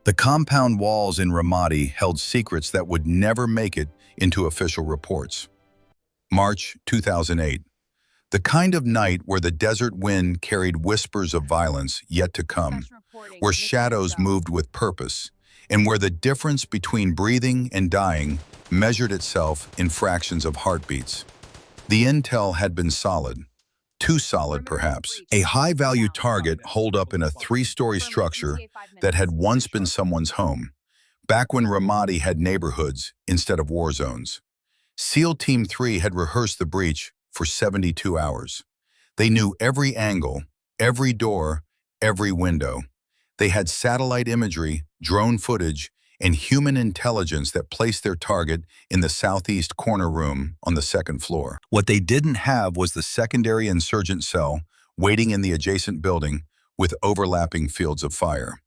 The compound walls in Ramadi held secrets that would never make it into official reports. March 2008. The kind of night where the desert wind carried whispers of violence yet to come, where shadows moved with purpose, and where the difference between breathing and dying measured itself in fractions of heartbeats. The intel had been solid, too solid perhaps. A high-value target holed up in a three-story structure that had once been someone's home, back when Ramadi had neighborhoods instead of war zones. SEAL Team 3 had rehearsed the breach for 72 hours. They knew every angle, every door, every window. They had satellite imagery, drone footage, and human intelligence that placed their target in the southeast corner room on the second floor. What they didn't have was the secondary insurgent cell waiting in the adjacent building with overlapping fields of fire.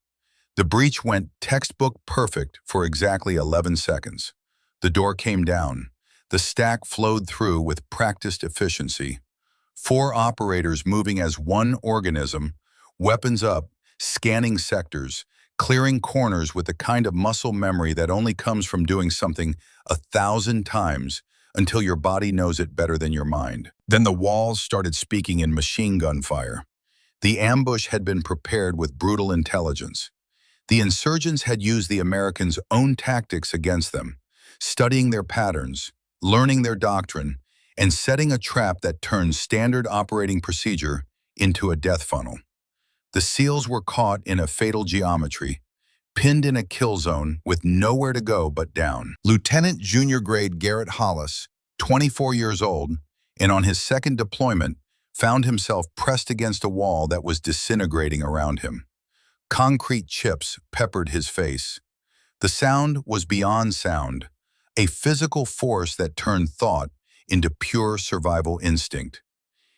The breach went textbook perfect for exactly 11 seconds. The door came down. The stack flowed through with practiced efficiency. 4 operators moving as one organism, weapons up, scanning sectors, clearing corners with the kind of muscle memory that only comes from doing something 1,000 times until your body knows it better than your mind. Then the walls started speaking in machine gun fire. The ambush had been prepared with brutal intelligence. The insurgents had used the Americans' own tactics against them, studying their patterns, learning their doctrine, and setting a trap that turned standard operating procedure into a death funnel. The SEALs were caught in a fatal geometry, pinned in a kill zone with nowhere to go but down. Lieutenant Junior Grade Garrett Hollis, 24 years old, and on his second deployment, found himself pressed against a wall that was disintegrating around him. Concrete chips peppered his face. The sound was beyond sound, a physical force that turned thought into pure survival instinct.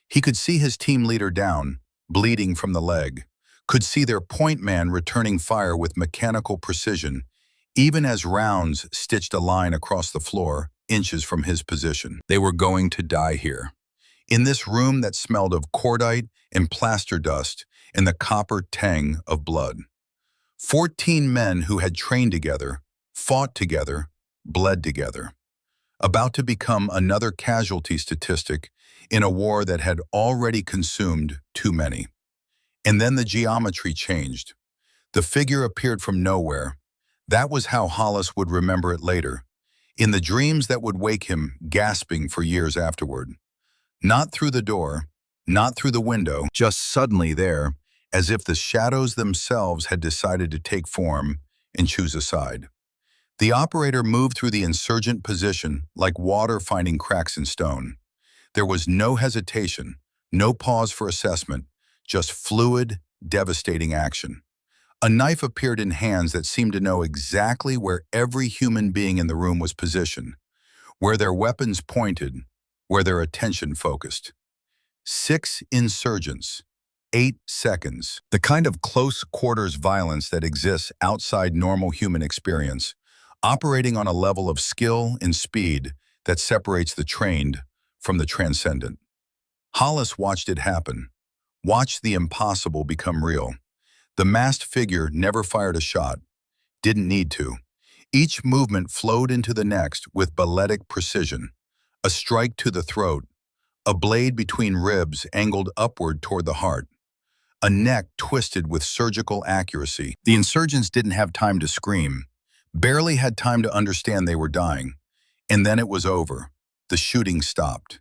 He could see his team leader down, bleeding from the leg, could see their point man returning fire with mechanical precision, even as rounds stitched a line across the floor, inches from his position. They were going to die here, in this room that smelled of cordite and plaster dust and the copper tang of blood. 14 men who had trained together, fought together, bled together, about to become another casualty statistic in a war that had already consumed too many. And then the geometry changed. The figure appeared from nowhere. That was how Hollis would remember it later, in the dreams that would wake him gasping for years afterward. Not through the door, not through the window, just suddenly there, as if the shadows themselves had decided to take form and choose a side. The operator moved through the insurgent position like water finding cracks in stone. There was no hesitation, no pause for assessment, just fluid, devastating action. A knife appeared in hands that seemed to know exactly where every human being in the room was positioned, where their weapons pointed, where their attention focused. 6 insurgents, 8 seconds. The kind of close-quarters violence that exists outside normal human experience, operating on a level of skill and speed that separates the trained from the transcendent. Hollis watched it happen, watched the impossible become real. The masked figure never fired a shot, didn't need to. Each movement flowed into the next with balletic precision. A strike to the throat, a blade between ribs angled upward toward the heart, a neck twisted with surgical accuracy. The insurgents didn't have time to scream, barely had time to understand they were dying. And then it was over. The shooting stopped.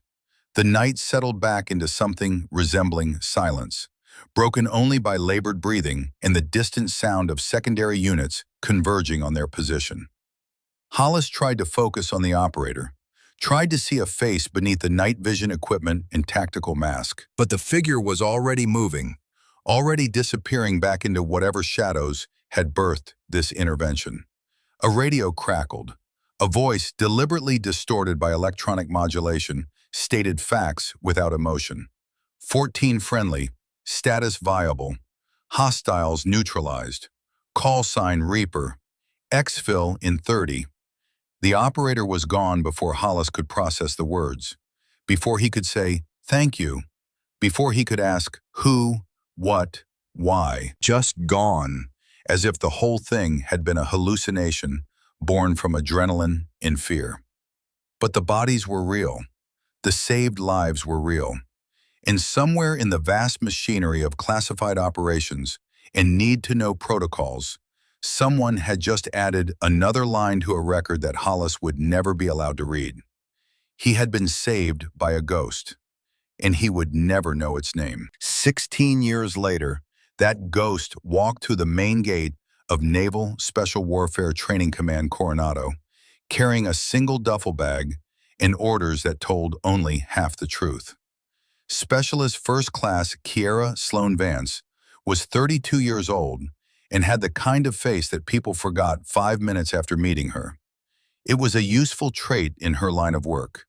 The night settled back into something resembling silence, broken only by labored breathing and the distant sound of secondary units converging on their position. Hollis tried to focus on the operator, tried to see a face beneath the night vision equipment and tactical mask. But the figure was already moving, already disappearing back into whatever shadows had birthed this intervention. A radio crackled. A voice, deliberately distorted by electronic modulation, stated facts without emotion. 14 friendly, status viable, hostiles neutralized, call sign Reaper, exfil in 30. The operator was gone before Hollis could process the words, before he could say, "Thank you," before he could ask who, what, why. Just gone. as if the whole thing had been a hallucination born from adrenaline and fear. But the bodies were real. The saved lives were real. And somewhere in the vast machinery of classified operations and need-to-know protocols, someone had just added another line to a record that Hollis would never be allowed to read. He had been saved by a ghost, and he would never know its name. 16 years later, that ghost walked through the main gate of Naval Special Warfare Training Command Coronado, carrying a single duffel bag and orders that told only half the truth. Specialist First Class Kiera Sloan Vance was 32 years old and had the kind of face that people forgot 5 minutes after meeting her. It was a useful trait in her line of work.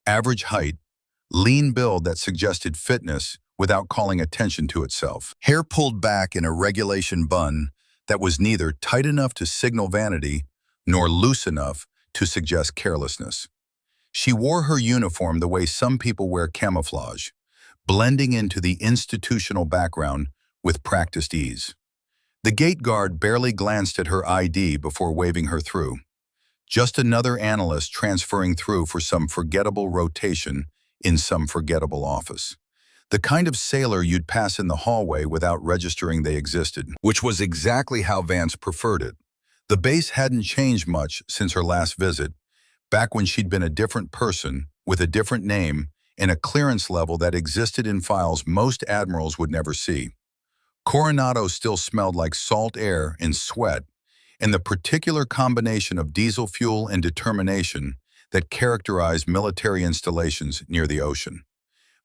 Average height, lean build that suggested fitness without calling attention to itself. Hair pulled back in a regulation bun that was neither tight enough to signal vanity nor loose enough to suggest carelessness. She wore her uniform the way some people wear camouflage, blending into the institutional background with practiced ease. The gate guard barely glanced at her ID before waving her through. Just another analyst transferring through for some forgettable rotation in some forgettable office. The kind of sailor you'd pass in the hallway without registering they existed, which was exactly how Vance preferred it. The base hadn't changed much since her last visit, back when she'd been a different person with a different name and a clearance level that existed in files most admirals would never see. Coronado still smelled like salt air and sweat, and the particular combination of diesel fuel and determination that characterized military installations near the ocean.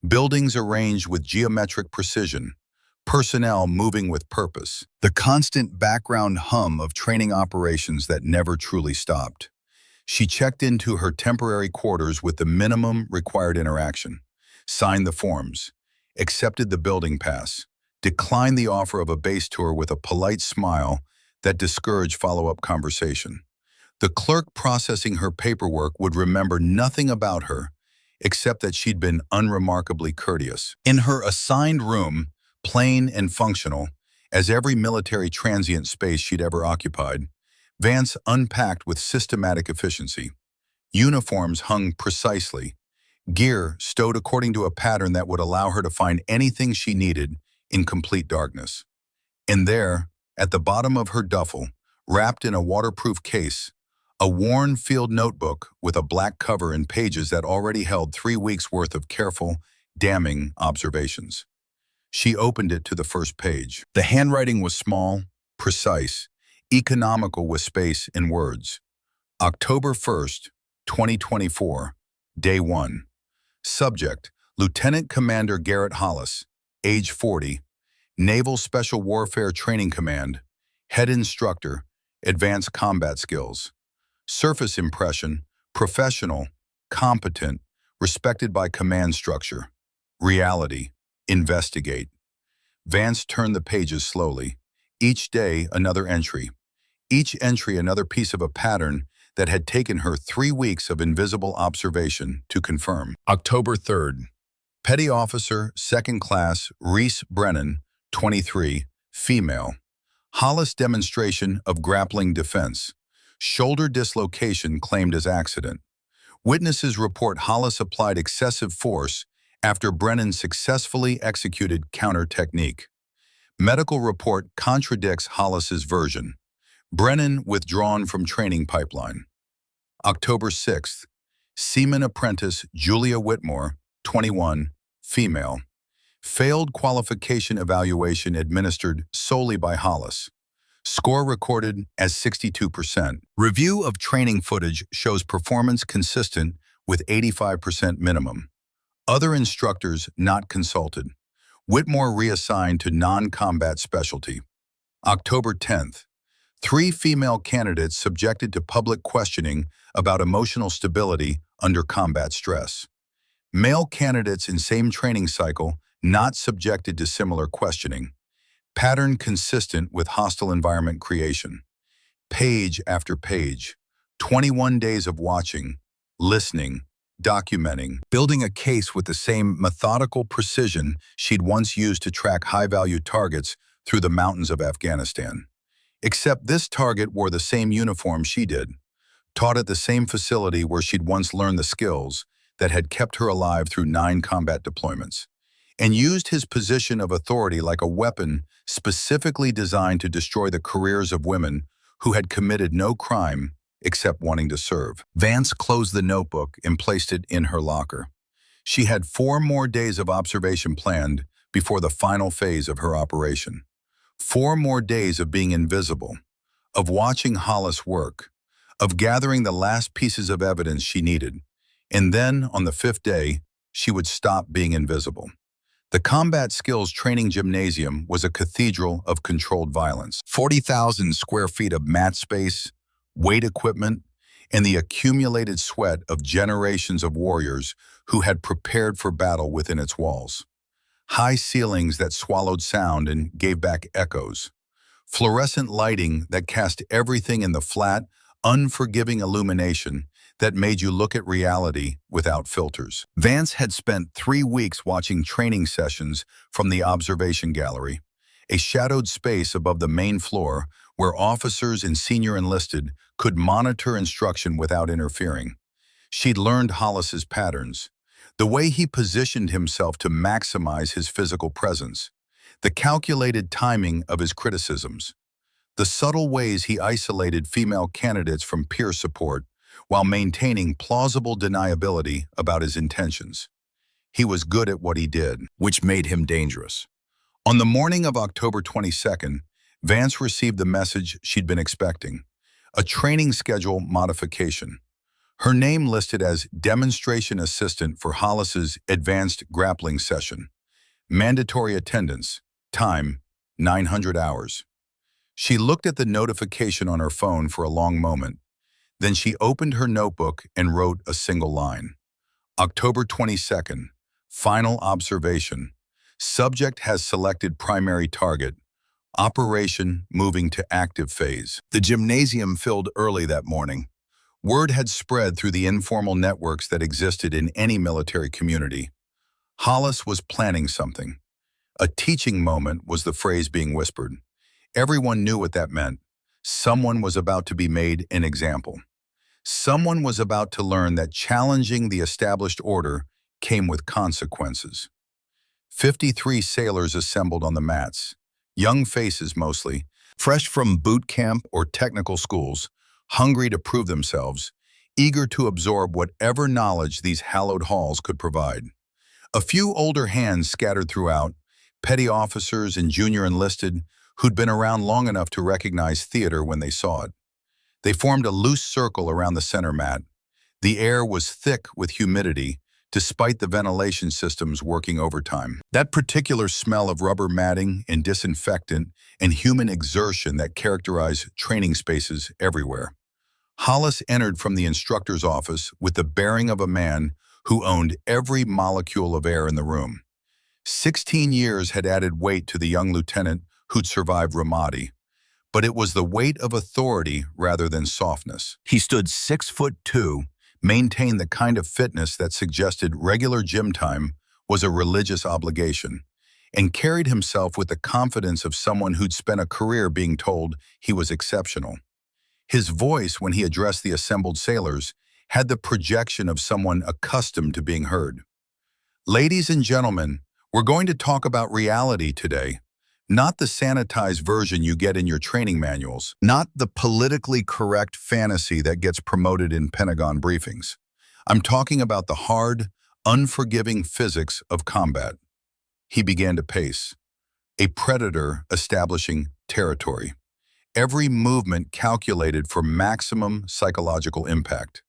Buildings arranged with geometric precision, personnel moving with purpose, the constant background hum of training operations that never truly stopped. She checked into her temporary quarters with the minimum required interaction, signed the forms, accepted the building pass, declined the offer of a base tour with a polite smile that discouraged follow-up conversation. The clerk processing her paperwork would remember nothing about her except that she'd been unremarkably courteous. In her assigned room, plain and functional, as every military transient space she'd ever occupied, Vance unpacked with systematic efficiency. Uniforms hung precisely, gear stowed according to a pattern that would allow her to find anything she needed in complete darkness. And there, at the bottom of her duffel, wrapped in a waterproof case, a worn field notebook with a black cover and pages that already held 3 weeks' worth of careful, damning observations. She opened it to the first page. The handwriting was small, precise, economical with space and words. October 1st, 2024, Day 1. Subject, Lieutenant Commander Garrett Hollis, age 40, Naval Special Warfare Training Command, Head Instructor, Advanced Combat Skills. Surface impression, professional, competent, respected by command structure. Reality, investigate. Vance turned the pages slowly. Each day, another entry. Each entry another piece of a pattern that had taken her 3 weeks of invisible observation to confirm. October 3rd. Petty Officer, 2nd Class, Reese Brennan, 23, female. Hollis demonstration of grappling defense. Shoulder dislocation claimed as accident. Witnesses report Hollis applied excessive force after Brennan successfully executed counter technique. Medical report contradicts Hollis's version. Brennan withdrawn from training pipeline. October 6th. Seaman apprentice Julia Whitmore, 21, female. Failed qualification evaluation administered solely by Hollis. Score recorded as 62%. Review of training footage shows performance consistent with 85% minimum. Other instructors not consulted. Whitmore reassigned to non-combat specialty. October 10th. 3 female candidates subjected to public questioning about emotional stability under combat stress. Male candidates in same training cycle not subjected to similar questioning. Pattern consistent with hostile environment creation. Page after page. 21 days of watching, listening, documenting, building a case with the same methodical precision she'd once used to track high-value targets through the mountains of Afghanistan. Except this target wore the same uniform she did, taught at the same facility where she'd once learned the skills that had kept her alive through 9 combat deployments, and used his position of authority like a weapon specifically designed to destroy the careers of women who had committed no crime except wanting to serve. Vance closed the notebook and placed it in her locker. She had 4 more days of observation planned before the final phase of her operation. 4 more days of being invisible, of watching Hollis work, of gathering the last pieces of evidence she needed. And then, on the 5th day, she would stop being invisible. The Combat Skills Training Gymnasium was a cathedral of controlled violence. 40,000 square feet of mat space, weight equipment, and the accumulated sweat of generations of warriors who had prepared for battle within its walls. High ceilings that swallowed sound and gave back echoes. Fluorescent lighting that cast everything in the flat, unforgiving illumination that made you look at reality without filters. Vance had spent 3 weeks watching training sessions from the observation gallery, a shadowed space above the main floor where officers and senior enlisted could monitor instruction without interfering. She'd learned Hollis's patterns, the way he positioned himself to maximize his physical presence, the calculated timing of his criticisms, the subtle ways he isolated female candidates from peer support while maintaining plausible deniability about his intentions. He was good at what he did, which made him dangerous. On the morning of October 22nd, Vance received the message she'd been expecting, a training schedule modification. Her name listed as demonstration assistant for Hollis's advanced grappling session. Mandatory attendance, time, 900 hours. She looked at the notification on her phone for a long moment. Then she opened her notebook and wrote a single line. October 22nd, final observation. Subject has selected primary target. Operation moving to active phase. The gymnasium filled early that morning. Word had spread through the informal networks that existed in any military community. Hollis was planning something. A teaching moment was the phrase being whispered. Everyone knew what that meant. Someone was about to be made an example. Someone was about to learn that challenging the established order came with consequences. 53 sailors assembled on the mats, young faces mostly, fresh from boot camp or technical schools, hungry to prove themselves, eager to absorb whatever knowledge these hallowed halls could provide. A few older hands scattered throughout, petty officers and junior enlisted who'd been around long enough to recognize theater when they saw it. They formed a loose circle around the center mat. The air was thick with humidity, despite the ventilation systems working overtime. That particular smell of rubber matting and disinfectant and human exertion that characterize training spaces everywhere. Hollis entered from the instructor's office with the bearing of a man who owned every molecule of air in the room. 16 years had added weight to the young lieutenant who'd survived Ramadi, but it was the weight of authority rather than softness. He stood 6'2", maintained the kind of fitness that suggested regular gym time was a religious obligation, and carried himself with the confidence of someone who'd spent a career being told he was exceptional. His voice, when he addressed the assembled sailors, had the projection of someone accustomed to being heard. Ladies and gentlemen, we're going to talk about reality today. Not the sanitized version you get in your training manuals, not the politically correct fantasy that gets promoted in Pentagon briefings. I'm talking about the hard, unforgiving physics of combat. He began to pace, a predator establishing territory. Every movement calculated for maximum psychological impact.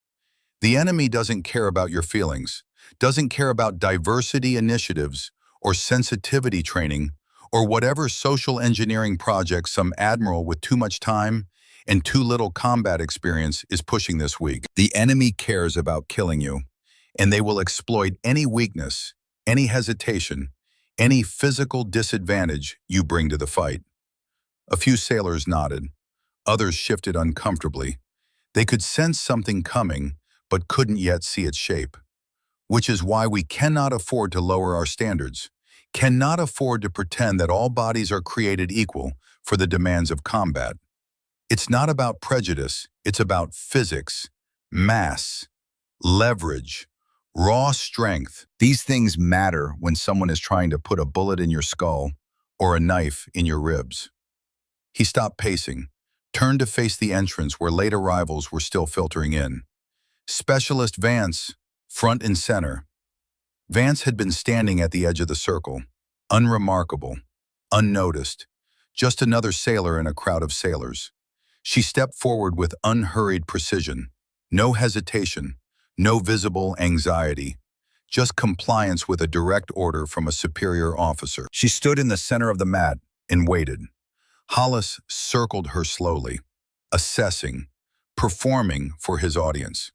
The enemy doesn't care about your feelings, doesn't care about diversity initiatives or sensitivity training or whatever social engineering project some admiral with too much time and too little combat experience is pushing this week. The enemy cares about killing you, and they will exploit any weakness, any hesitation, any physical disadvantage you bring to the fight. A few sailors nodded. Others shifted uncomfortably. They could sense something coming, but couldn't yet see its shape. Which is why we cannot afford to lower our standards, cannot afford to pretend that all bodies are created equal for the demands of combat. It's not about prejudice, it's about physics, mass, leverage, raw strength. These things matter when someone is trying to put a bullet in your skull or a knife in your ribs. He stopped pacing, turned to face the entrance where late arrivals were still filtering in. Specialist Vance, front and center. Vance had been standing at the edge of the circle, unremarkable, unnoticed, just another sailor in a crowd of sailors. She stepped forward with unhurried precision, no hesitation, no visible anxiety, just compliance with a direct order from a superior officer. She stood in the center of the mat and waited. Hollis circled her slowly, assessing, performing for his audience.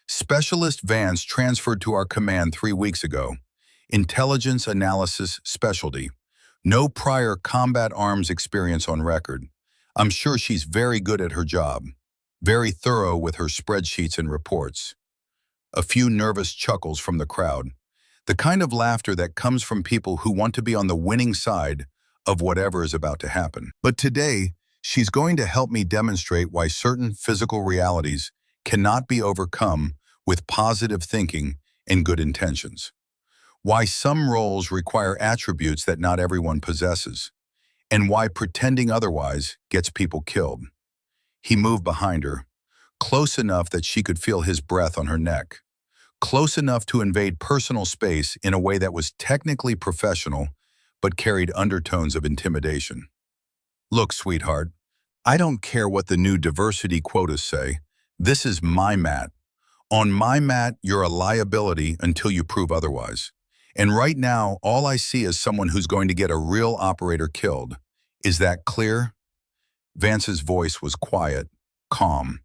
Specialist Vance transferred to our command 3 weeks ago. Intelligence analysis specialty. No prior combat arms experience on record. I'm sure she's very good at her job. Very thorough with her spreadsheets and reports. A few nervous chuckles from the crowd. The kind of laughter that comes from people who want to be on the winning side of whatever is about to happen. But today, she's going to help me demonstrate why certain physical realities cannot be overcome with positive thinking and good intentions. Why some roles require attributes that not everyone possesses, and why pretending otherwise gets people killed. He moved behind her, close enough that she could feel his breath on her neck, close enough to invade personal space in a way that was technically professional, but carried undertones of intimidation. Look, sweetheart, I don't care what the new diversity quotas say. This is my mat. On my mat, you're a liability until you prove otherwise. And right now, all I see is someone who's going to get a real operator killed. Is that clear? Vance's voice was quiet, calm.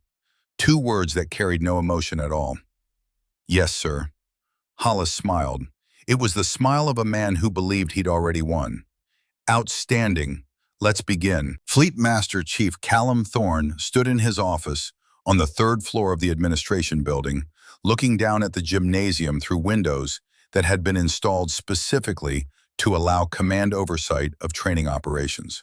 2 words that carried no emotion at all. Yes, sir. Hollis smiled. It was the smile of a man who believed he'd already won. Outstanding. Let's begin. Fleet Master Chief Callum Thorne stood in his office on the 3rd floor of the administration building, looking down at the gymnasium through windows that had been installed specifically to allow command oversight of training operations.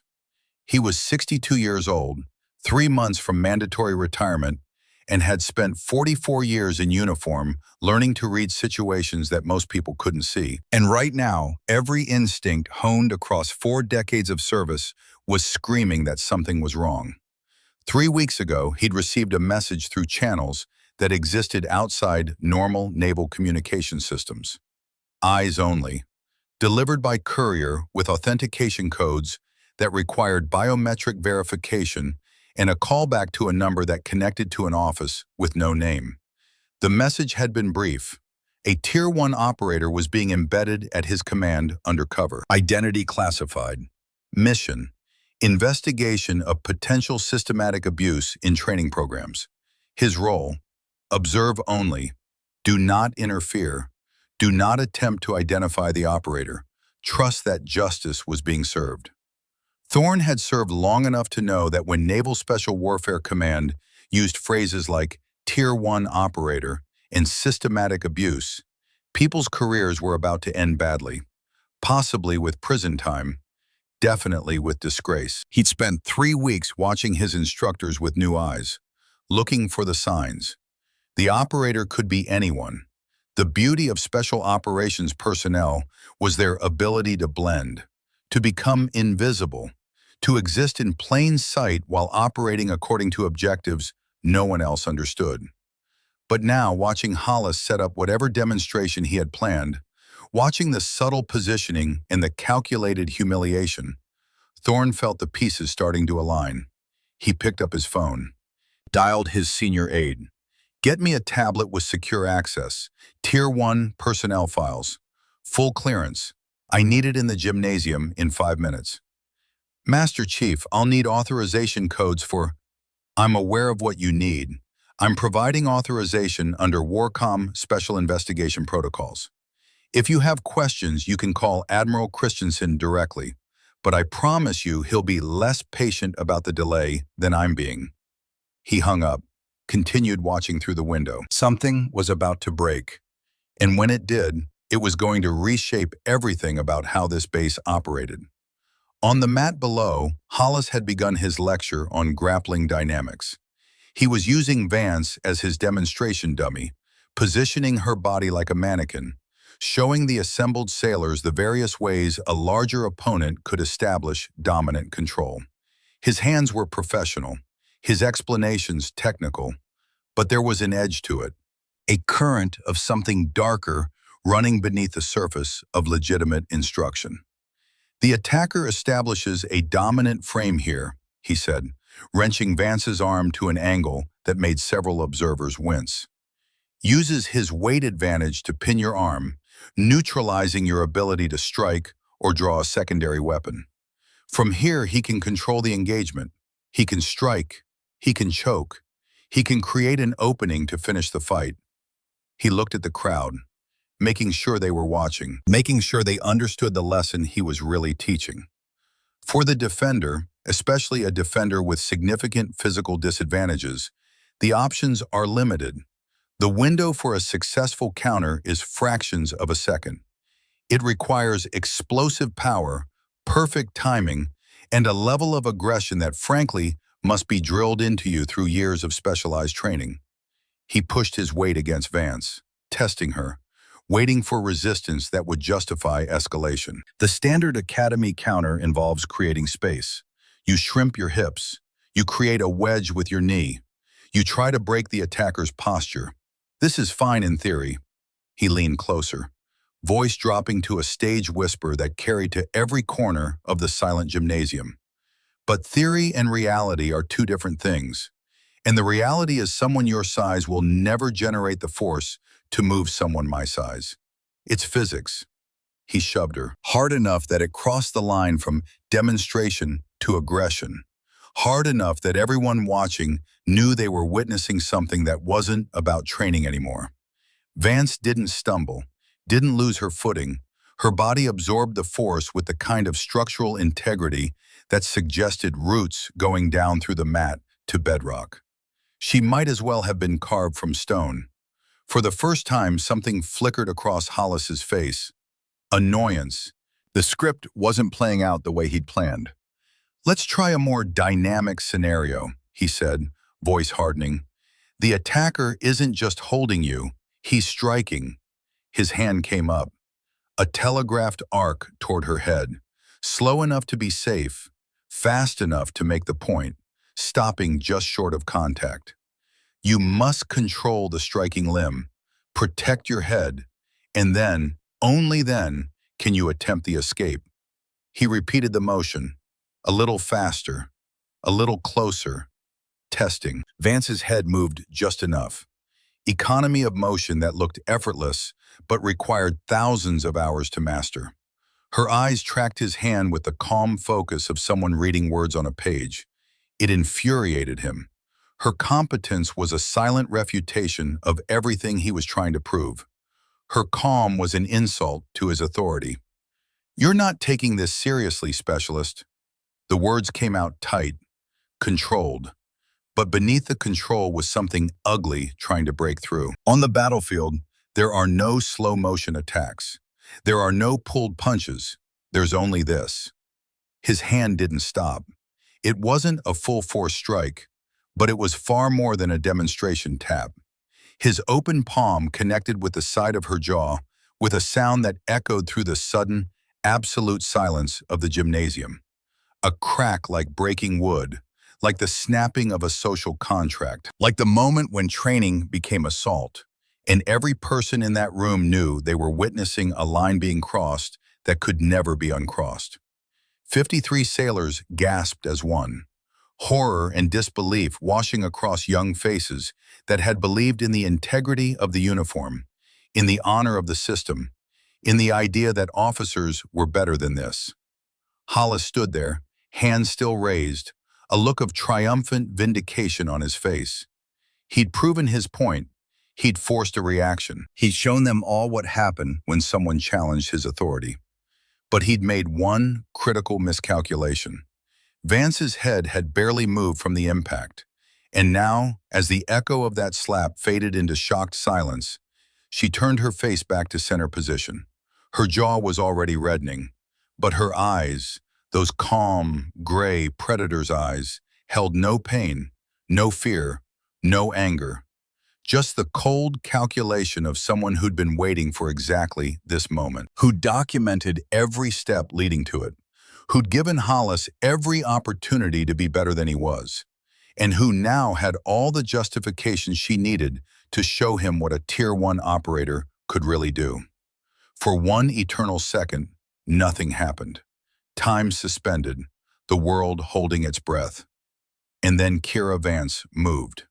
He was 62 years old, 3 months from mandatory retirement, and had spent 44 years in uniform learning to read situations that most people couldn't see. And right now, every instinct honed across 4 decades of service was screaming that something was wrong. 3 weeks ago, he'd received a message through channels that existed outside normal naval communication systems. Eyes only, delivered by courier with authentication codes that required biometric verification and a callback to a number that connected to an office with no name. The message had been brief. A Tier 1 operator was being embedded at his command undercover. Identity classified. Mission: investigation of potential systematic abuse in training programs. His role: observe only. Do not interfere. Do not attempt to identify the operator. Trust that justice was being served. Thorne had served long enough to know that when Naval Special Warfare Command used phrases like Tier 1 operator and systematic abuse, people's careers were about to end badly, possibly with prison time, definitely with disgrace. He'd spent 3 weeks watching his instructors with new eyes, looking for the signs. The operator could be anyone. The beauty of special operations personnel was their ability to blend, to become invisible, to exist in plain sight while operating according to objectives no one else understood. But now, watching Hollis set up whatever demonstration he had planned, watching the subtle positioning and the calculated humiliation, Thorne felt the pieces starting to align. He picked up his phone, dialed his senior aide. Get me a tablet with secure access, Tier 1 personnel files, full clearance. I need it in the gymnasium in 5 minutes. Master Chief, I'll need authorization codes for... I'm aware of what you need. I'm providing authorization under WARCOM Special Investigation Protocols. If you have questions, you can call Admiral Christensen directly, but I promise you he'll be less patient about the delay than I'm being. He hung up, continued watching through the window. Something was about to break, and when it did, it was going to reshape everything about how this base operated. On the mat below, Hollis had begun his lecture on grappling dynamics. He was using Vance as his demonstration dummy, positioning her body like a mannequin, showing the assembled sailors the various ways a larger opponent could establish dominant control. His hands were professional, his explanations technical, but there was an edge to it, a current of something darker running beneath the surface of legitimate instruction. The attacker establishes a dominant frame here, he said, wrenching Vance's arm to an angle that made several observers wince. Uses his weight advantage to pin your arm, neutralizing your ability to strike or draw a secondary weapon. From here, he can control the engagement. He can strike. He can choke. He can create an opening to finish the fight. He looked at the crowd, making sure they were watching, making sure they understood the lesson he was really teaching. For the defender, especially a defender with significant physical disadvantages, the options are limited. The window for a successful counter is fractions of a second. It requires explosive power, perfect timing, and a level of aggression that, frankly, must be drilled into you through years of specialized training. He pushed his weight against Vance, testing her, waiting for resistance that would justify escalation. The standard academy counter involves creating space. You shrimp your hips. You create a wedge with your knee. You try to break the attacker's posture. This is fine in theory. He leaned closer, voice dropping to a stage whisper that carried to every corner of the silent gymnasium. But theory and reality are two different things. And the reality is someone your size will never generate the force to move someone my size. It's physics. He shoved her, hard enough that it crossed the line from demonstration to aggression. Hard enough that everyone watching knew they were witnessing something that wasn't about training anymore. Vance didn't stumble, didn't lose her footing. Her body absorbed the force with the kind of structural integrity that suggested roots going down through the mat to bedrock. She might as well have been carved from stone. For the first time, something flickered across Hollis's face. Annoyance. The script wasn't playing out the way he'd planned. "Let's try a more dynamic scenario," he said, voice hardening. "The attacker isn't just holding you, he's striking." His hand came up, a telegraphed arc toward her head, slow enough to be safe, fast enough to make the point, stopping just short of contact. You must control the striking limb, protect your head, and then, only then, can you attempt the escape. He repeated the motion, a little faster, a little closer, testing. Vance's head moved just enough. Economy of motion that looked effortless, but required thousands of hours to master. Her eyes tracked his hand with the calm focus of someone reading words on a page. It infuriated him. Her competence was a silent refutation of everything he was trying to prove. Her calm was an insult to his authority. "You're not taking this seriously, specialist." The words came out tight, controlled. But beneath the control was something ugly trying to break through. On the battlefield, there are no slow-motion attacks. There are no pulled punches. There's only this. His hand didn't stop. It wasn't a full-force strike, but it was far more than a demonstration tap. His open palm connected with the side of her jaw with a sound that echoed through the sudden, absolute silence of the gymnasium. A crack like breaking wood, like the snapping of a social contract, like the moment when training became assault, and every person in that room knew they were witnessing a line being crossed that could never be uncrossed. 53 sailors gasped as one, horror and disbelief washing across young faces that had believed in the integrity of the uniform, in the honor of the system, in the idea that officers were better than this. Hollis stood there, hands still raised, a look of triumphant vindication on his face. He'd proven his point. He'd forced a reaction. He'd shown them all what happened when someone challenged his authority. But he'd made one critical miscalculation. Vance's head had barely moved from the impact, and now, as the echo of that slap faded into shocked silence, she turned her face back to center position. Her jaw was already reddening, but her eyes, Those calm, gray predator's eyes held no pain, no fear, no anger. Just the cold calculation of someone who'd been waiting for exactly this moment, who documented every step leading to it, who'd given Hollis every opportunity to be better than he was, and who now had all the justification she needed to show him what a Tier 1 operator could really do. For one eternal second, nothing happened. Time suspended, the world holding its breath. And then Kira Vance moved.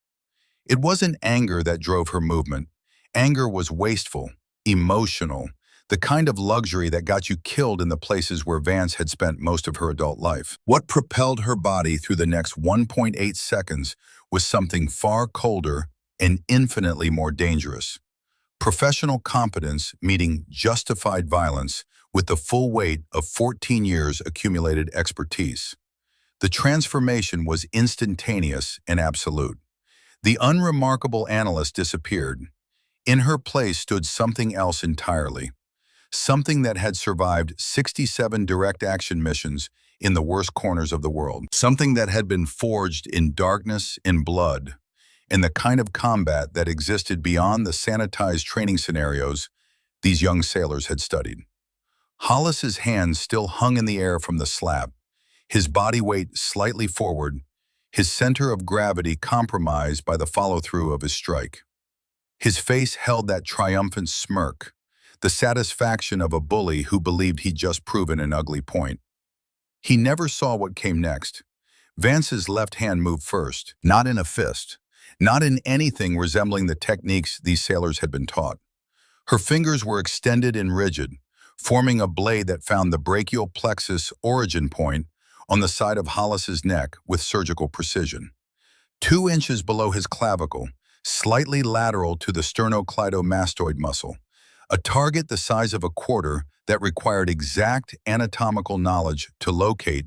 It wasn't anger that drove her movement. Anger was wasteful, emotional, the kind of luxury that got you killed in the places where Vance had spent most of her adult life. What propelled her body through the next 1.8 seconds was something far colder and infinitely more dangerous. Professional competence meeting justified violence with the full weight of 14 years accumulated expertise. The transformation was instantaneous and absolute. The unremarkable analyst disappeared. In her place stood something else entirely. Something that had survived 67 direct action missions in the worst corners of the world. Something that had been forged in darkness and blood, and the kind of combat that existed beyond the sanitized training scenarios these young sailors had studied. Hollis's hands still hung in the air from the slap, his body weight slightly forward, his center of gravity compromised by the follow-through of his strike. His face held that triumphant smirk, the satisfaction of a bully who believed he'd just proven an ugly point. He never saw what came next. Vance's left hand moved first, not in a fist, not in anything resembling the techniques these sailors had been taught. Her fingers were extended and rigid, forming a blade that found the brachial plexus origin point on the side of Hollis's neck with surgical precision. 2 inches below his clavicle, slightly lateral to the sternocleidomastoid muscle, a target the size of a quarter that required exact anatomical knowledge to locate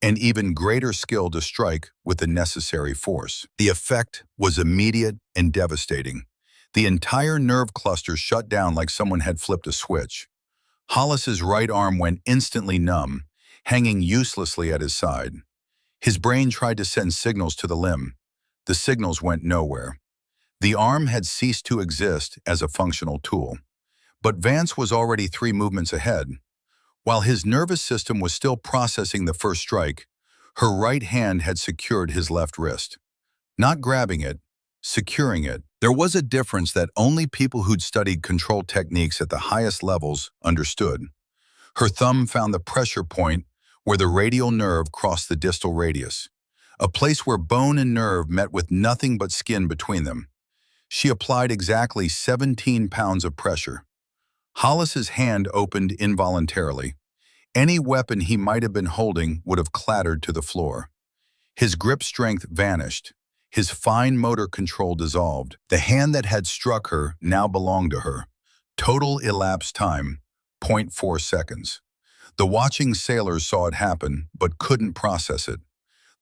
and even greater skill to strike with the necessary force. The effect was immediate and devastating. The entire nerve cluster shut down like someone had flipped a switch. Hollis's right arm went instantly numb, hanging uselessly at his side. His brain tried to send signals to the limb. The signals went nowhere. The arm had ceased to exist as a functional tool. But Vance was already 3 movements ahead. While his nervous system was still processing the first strike, her right hand had secured his left wrist. Not grabbing it, securing it. There was a difference that only people who'd studied control techniques at the highest levels understood. Her thumb found the pressure point where the radial nerve crossed the distal radius, a place where bone and nerve met with nothing but skin between them. She applied exactly 17 pounds of pressure. Hollis's hand opened involuntarily. Any weapon he might have been holding would have clattered to the floor. His grip strength vanished. His fine motor control dissolved. The hand that had struck her now belonged to her. Total elapsed time, 0.4 seconds. The watching sailors saw it happen, but couldn't process it.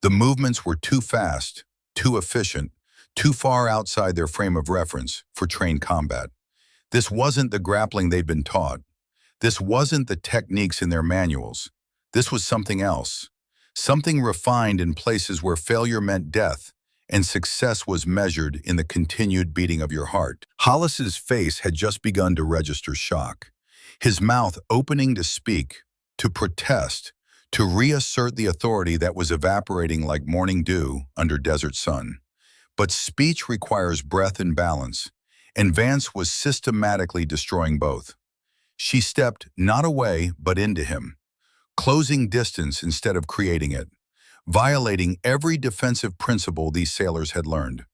The movements were too fast, too efficient, too far outside their frame of reference for trained combat. This wasn't the grappling they'd been taught. This wasn't the techniques in their manuals. This was something else. Something refined in places where failure meant death, and success was measured in the continued beating of your heart. Hollis's face had just begun to register shock. His mouth opening to speak, to protest, to reassert the authority that was evaporating like morning dew under desert sun. But speech requires breath and balance, and Vance was systematically destroying both. She stepped not away but into him, closing distance instead of creating it, violating every defensive principle these sailors had learned.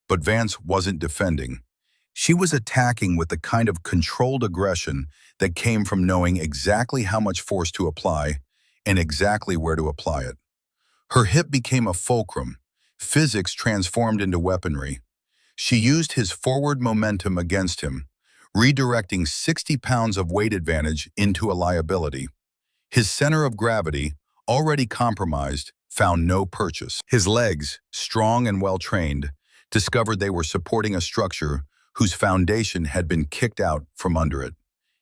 But Vance wasn't defending. She was attacking with the kind of controlled aggression that came from knowing exactly how much force to apply and exactly where to apply it. Her hip became a fulcrum, physics transformed into weaponry. She used his forward momentum against him, redirecting 60 pounds of weight advantage into a liability. His center of gravity, already compromised, found no purchase. His legs, strong and well-trained, discovered they were supporting a structure whose foundation had been kicked out from under it.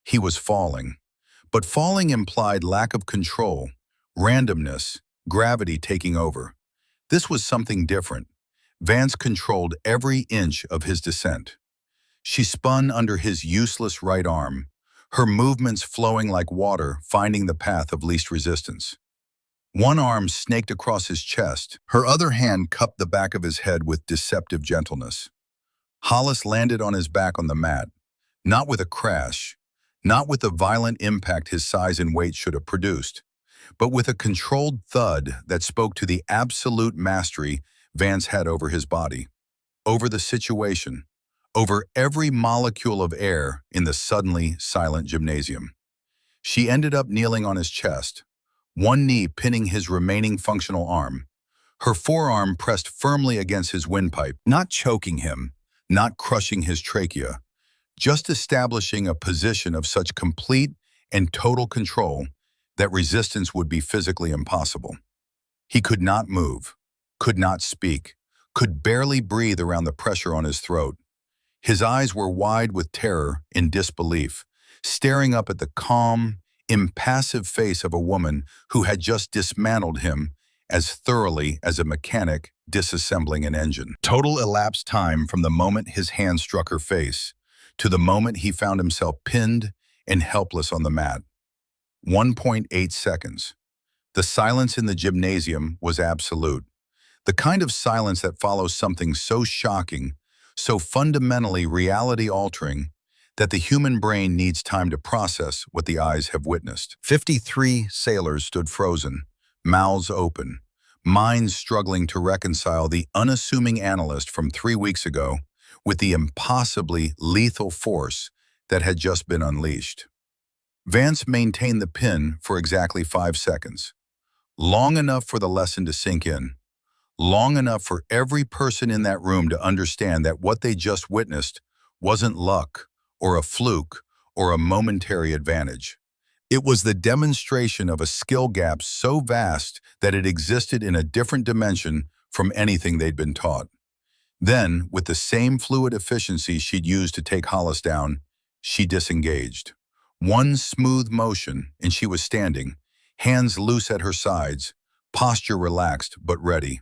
He was falling. But falling implied lack of control, Randomness, gravity taking over. This was something different. Vance controlled every inch of his descent. She spun under his useless right arm, her movements flowing like water, finding the path of least resistance. One arm snaked across his chest, her other hand cupped the back of his head with deceptive gentleness. Hollis landed on his back on the mat, not with a crash, not with the violent impact his size and weight should have produced, but with a controlled thud that spoke to the absolute mastery Vance had over his body, over the situation, over every molecule of air in the suddenly silent gymnasium. She ended up kneeling on his chest, one knee pinning his remaining functional arm, her forearm pressed firmly against his windpipe, not choking him, not crushing his trachea, just establishing a position of such complete and total control that resistance would be physically impossible. He could not move, could not speak, could barely breathe around the pressure on his throat. His eyes were wide with terror and disbelief, staring up at the calm, impassive face of a woman who had just dismantled him as thoroughly as a mechanic disassembling an engine. Total elapsed time from the moment his hand struck her face to the moment he found himself pinned and helpless on the mat. 1.8 seconds. The silence in the gymnasium was absolute. The kind of silence that follows something so shocking, so fundamentally reality-altering, that the human brain needs time to process what the eyes have witnessed. 53 sailors stood frozen, mouths open, minds struggling to reconcile the unassuming analyst from 3 weeks ago with the impossibly lethal force that had just been unleashed. Vance maintained the pin for exactly 5 seconds, long enough for the lesson to sink in, long enough for every person in that room to understand that what they just witnessed wasn't luck or a fluke or a momentary advantage. It was the demonstration of a skill gap so vast that it existed in a different dimension from anything they'd been taught. Then, with the same fluid efficiency she'd used to take Hollis down, she disengaged. One smooth motion, and she was standing, hands loose at her sides, posture relaxed but ready.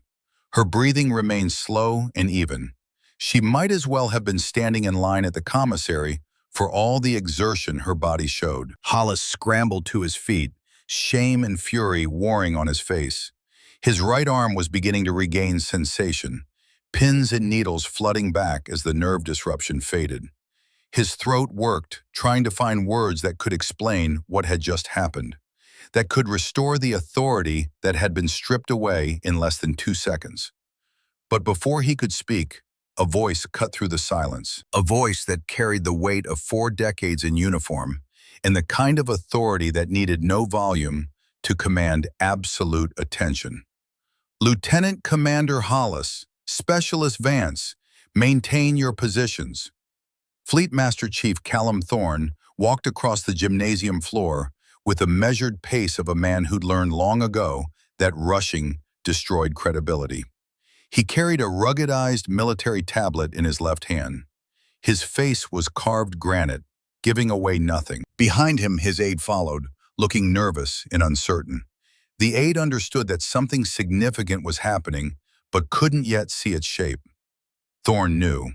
Her breathing remained slow and even. She might as well have been standing in line at the commissary for all the exertion her body showed. Hollis scrambled to his feet, shame and fury warring on his face. His right arm was beginning to regain sensation, pins and needles flooding back as the nerve disruption faded. His throat worked, trying to find words that could explain what had just happened, that could restore the authority that had been stripped away in less than 2 seconds. But before he could speak, a voice cut through the silence, a voice that carried the weight of 4 decades in uniform and the kind of authority that needed no volume to command absolute attention. Lieutenant Commander Hollis, Specialist Vance, maintain your positions. Fleet Master Chief Callum Thorne walked across the gymnasium floor with the measured pace of a man who'd learned long ago that rushing destroyed credibility. He carried a ruggedized military tablet in his left hand. His face was carved granite, giving away nothing. Behind him, his aide followed, looking nervous and uncertain. The aide understood that something significant was happening, but couldn't yet see its shape. Thorne knew,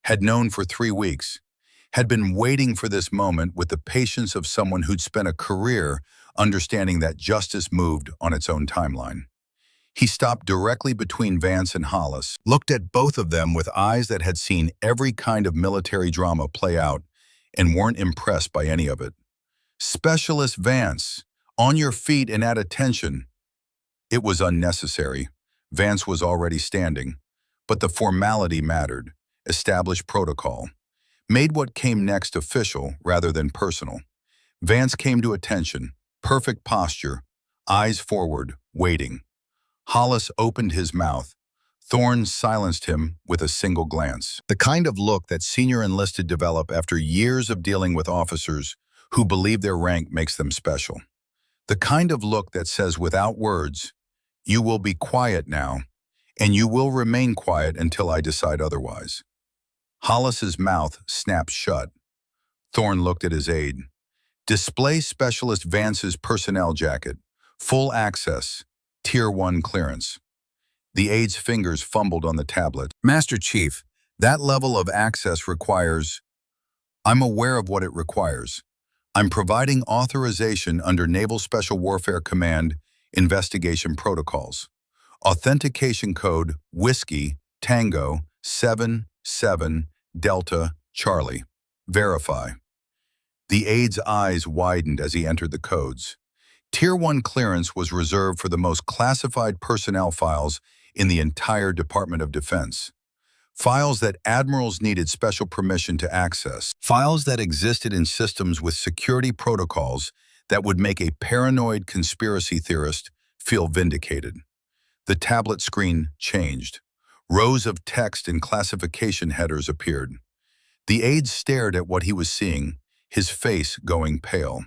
had known for 3 weeks, had been waiting for this moment with the patience of someone who'd spent a career understanding that justice moved on its own timeline. He stopped directly between Vance and Hollis, looked at both of them with eyes that had seen every kind of military drama play out and weren't impressed by any of it. Specialist Vance, on your feet and at attention. It was unnecessary. Vance was already standing, but the formality mattered. Established protocol, made what came next official rather than personal. Vance came to attention, perfect posture, eyes forward, waiting. Hollis opened his mouth. Thorne silenced him with a single glance. The kind of look that senior enlisted develop after years of dealing with officers who believe their rank makes them special. The kind of look that says without words, "You will be quiet now, and you will remain quiet until I decide otherwise." Hollis's mouth snapped shut. Thorne looked at his aide. "Display Specialist Vance's personnel jacket. Full access, Tier 1 clearance. The aide's fingers fumbled on the tablet. Master Chief, that level of access requires... I'm aware of what it requires. I'm providing authorization under Naval Special Warfare Command investigation protocols. Authentication code Whiskey Tango 77 Delta Charlie. Verify. The aide's eyes widened as he entered the codes. Tier 1 clearance was reserved for the most classified personnel files in the entire Department of Defense. Files that admirals needed special permission to access. Files that existed in systems with security protocols that would make a paranoid conspiracy theorist feel vindicated. The tablet screen changed. Rows of text and classification headers appeared. The aide stared at what he was seeing, his face going pale.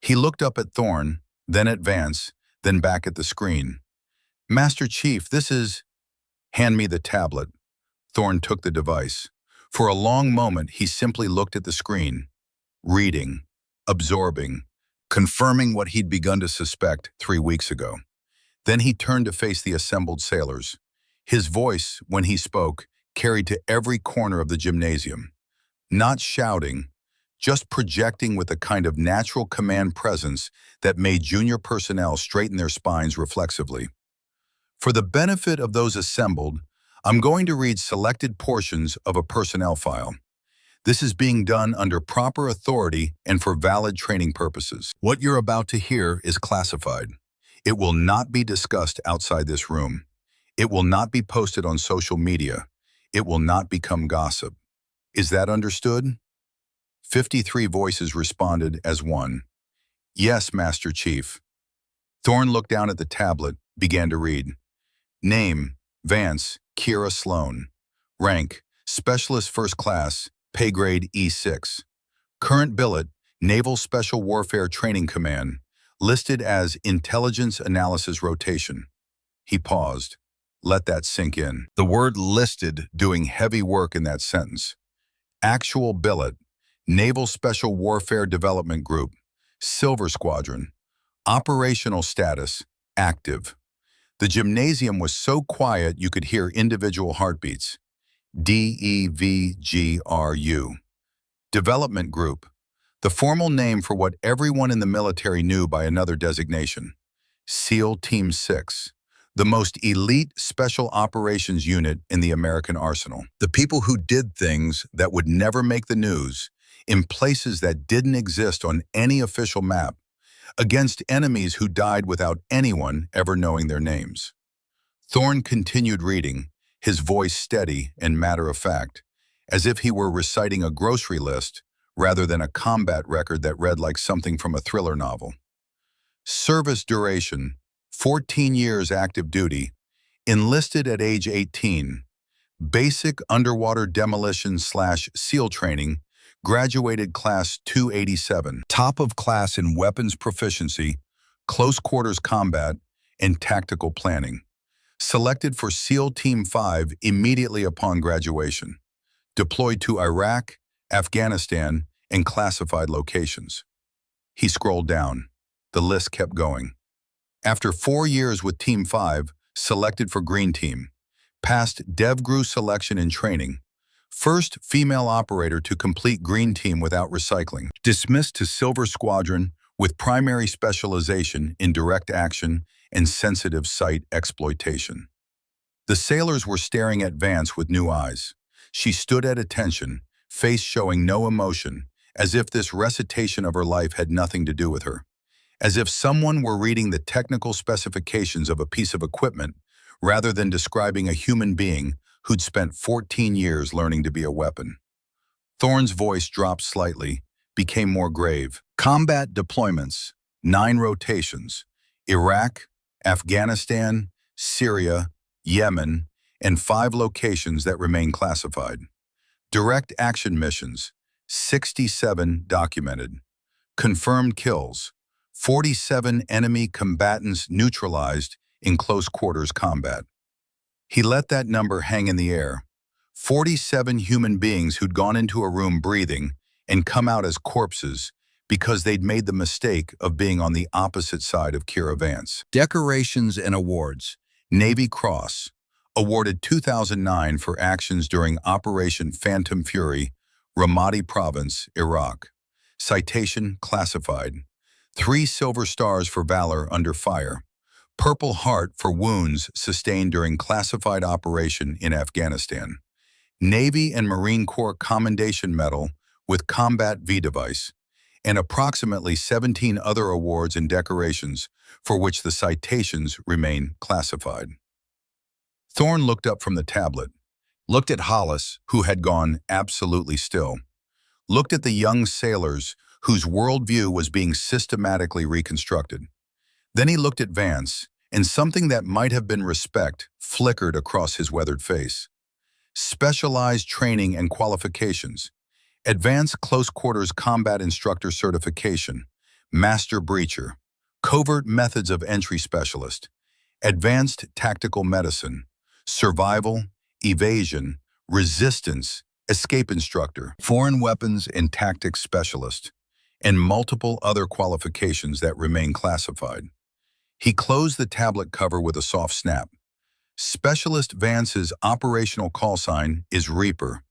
He looked up at Thorne, then at Vance, then back at the screen. Master Chief, this is... Hand me the tablet. Thorne took the device. For a long moment, he simply looked at the screen, reading, absorbing, confirming what he'd begun to suspect 3 weeks ago. Then he turned to face the assembled sailors. His voice, when he spoke, carried to every corner of the gymnasium. Not shouting, just projecting with a kind of natural command presence that made junior personnel straighten their spines reflexively. For the benefit of those assembled, I'm going to read selected portions of a personnel file. This is being done under proper authority and for valid training purposes. What you're about to hear is classified. It will not be discussed outside this room. It will not be posted on social media. It will not become gossip. Is that understood? 53 voices responded as one. Yes, Master Chief. Thorne looked down at the tablet, began to read. Name, Vance, Kira Sloan. Rank, Specialist First Class, pay grade E6. Current billet, Naval Special Warfare Training Command, listed as Intelligence Analysis Rotation. He paused. Let that sink in. The word listed doing heavy work in that sentence. Actual billet, Naval Special Warfare Development Group, Silver Squadron. Operational status, active. The gymnasium was so quiet you could hear individual heartbeats. DEVGRU. Development Group, the formal name for what everyone in the military knew by another designation. SEAL Team 6, the most elite special operations unit in the American arsenal. The people who did things that would never make the news in places that didn't exist on any official map, against enemies who died without anyone ever knowing their names. Thorne continued reading, his voice steady and matter-of-fact, as if he were reciting a grocery list rather than a combat record that read like something from a thriller novel. Service duration, 14 years active duty, enlisted at age 18, basic underwater demolition/SEAL training, graduated class 287, top of class in weapons proficiency, close quarters combat, and tactical planning. Selected for SEAL Team 5 immediately upon graduation. Deployed to Iraq, Afghanistan, and classified locations. He scrolled down. The list kept going. After 4 years with Team 5, selected for Green Team. Passed DevGru selection and training. First female operator to complete Green Team without recycling. Dismissed to Silver Squadron with primary specialization in direct action and sensitive site exploitation. The sailors were staring at Vance with new eyes. She stood at attention, face showing no emotion, as if this recitation of her life had nothing to do with her. As if someone were reading the technical specifications of a piece of equipment rather than describing a human being who'd spent 14 years learning to be a weapon. Thorne's voice dropped slightly, became more grave. Combat deployments, 9 rotations, Iraq, Afghanistan, Syria, Yemen, and 5 locations that remain classified. Direct action missions, 67 documented. Confirmed kills, 47 enemy combatants neutralized in close quarters combat. He let that number hang in the air. 47 human beings who'd gone into a room breathing and come out as corpses, because they'd made the mistake of being on the opposite side of Kira Vance. Decorations and awards. Navy Cross, awarded 2009 for actions during Operation Phantom Fury, Ramadi Province, Iraq. Citation classified. 3 Silver Stars for valor under fire. Purple Heart for wounds sustained during classified operation in Afghanistan. Navy and Marine Corps Commendation Medal with Combat V device, and approximately 17 other awards and decorations for which the citations remain classified. Thorne looked up from the tablet, looked at Hollis, who had gone absolutely still, looked at the young sailors whose worldview was being systematically reconstructed. Then he looked at Vance, and something that might have been respect flickered across his weathered face. Specialized training and qualifications. Advanced Close Quarters Combat Instructor Certification, Master Breacher, Covert Methods of Entry Specialist, Advanced Tactical Medicine, Survival, Evasion, Resistance, Escape Instructor, Foreign Weapons and Tactics Specialist, and multiple other qualifications that remain classified. He closed the tablet cover with a soft snap. Specialist Vance's operational call sign is Reaper.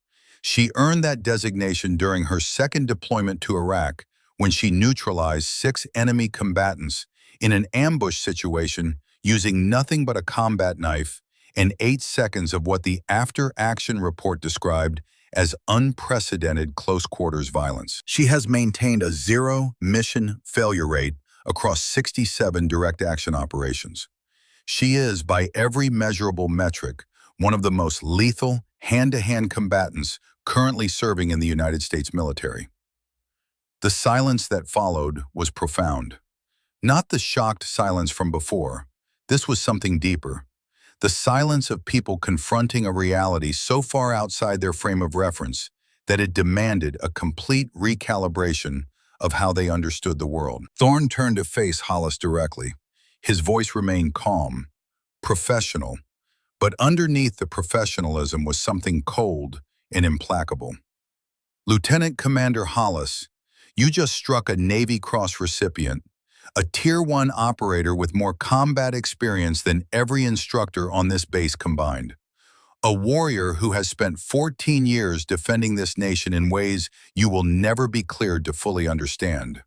She earned that designation during her second deployment to Iraq when she neutralized 6 enemy combatants in an ambush situation using nothing but a combat knife and 8 seconds of what the after-action report described as unprecedented close-quarters violence. She has maintained a 0 mission failure rate across 67 direct action operations. She is, by every measurable metric, one of the most lethal hand-to-hand combatants currently serving in the United States military. The silence that followed was profound. Not the shocked silence from before. This was something deeper. The silence of people confronting a reality so far outside their frame of reference that it demanded a complete recalibration of how they understood the world. Thorne turned to face Hollis directly. His voice remained calm, professional, but underneath the professionalism was something cold and implacable. Lieutenant Commander Hollis, you just struck a Navy Cross recipient, a Tier 1 operator with more combat experience than every instructor on this base combined. A warrior who has spent 14 years defending this nation in ways you will never be cleared to fully understand.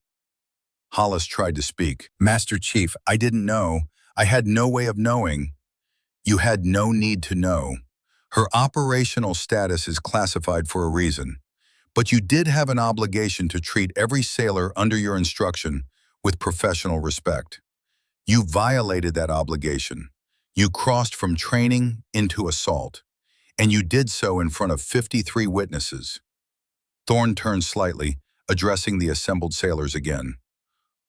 Hollis tried to speak. Master Chief, I didn't know. I had no way of knowing. You had no need to know. Her operational status is classified for a reason. But you did have an obligation to treat every sailor under your instruction with professional respect. You violated that obligation. You crossed from training into assault, and you did so in front of 53 witnesses. Thorne turned slightly, addressing the assembled sailors again.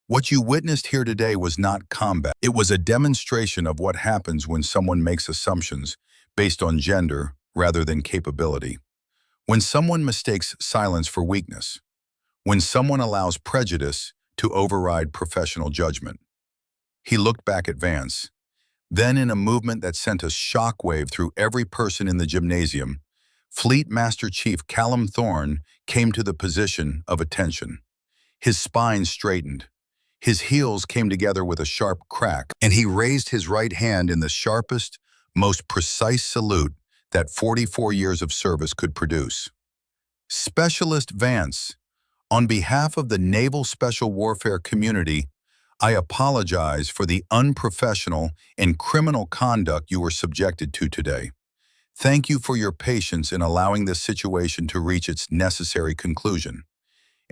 What you witnessed here today was not combat. It was a demonstration of what happens when someone makes assumptions based on gender rather than capability. When someone mistakes silence for weakness. When someone allows prejudice to override professional judgment. He looked back at Vance. Then, in a movement that sent a shockwave through every person in the gymnasium, Fleet Master Chief Callum Thorne came to the position of attention. His spine straightened. His heels came together with a sharp crack, and he raised his right hand in the sharpest, most precise salute that 44 years of service could produce. Specialist Vance, on behalf of the Naval Special Warfare community, I apologize for the unprofessional and criminal conduct you were subjected to today. Thank you for your patience in allowing this situation to reach its necessary conclusion.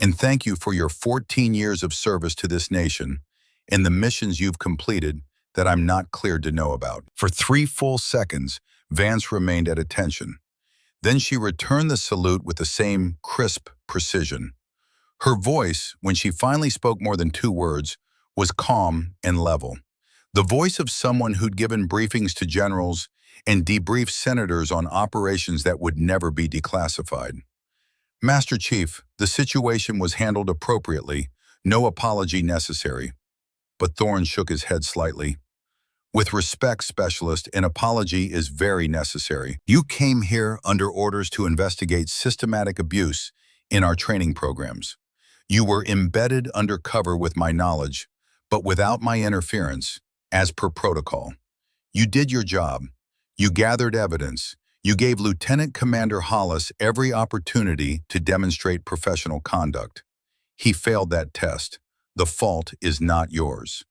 And thank you for your 14 years of service to this nation and the missions you've completed that I'm not cleared to know about. For 3 full seconds, Vance remained at attention. Then she returned the salute with the same crisp precision. Her voice, when she finally spoke more than 2 words, was calm and level. The voice of someone who'd given briefings to generals and debriefed senators on operations that would never be declassified. Master Chief, the situation was handled appropriately, no apology necessary. But Thorne shook his head slightly. With respect, Specialist, an apology is very necessary. You came here under orders to investigate systematic abuse in our training programs. You were embedded undercover with my knowledge, but without my interference, as per protocol. You did your job. You gathered evidence. You gave Lieutenant Commander Hollis every opportunity to demonstrate professional conduct. He failed that test. The fault is not yours.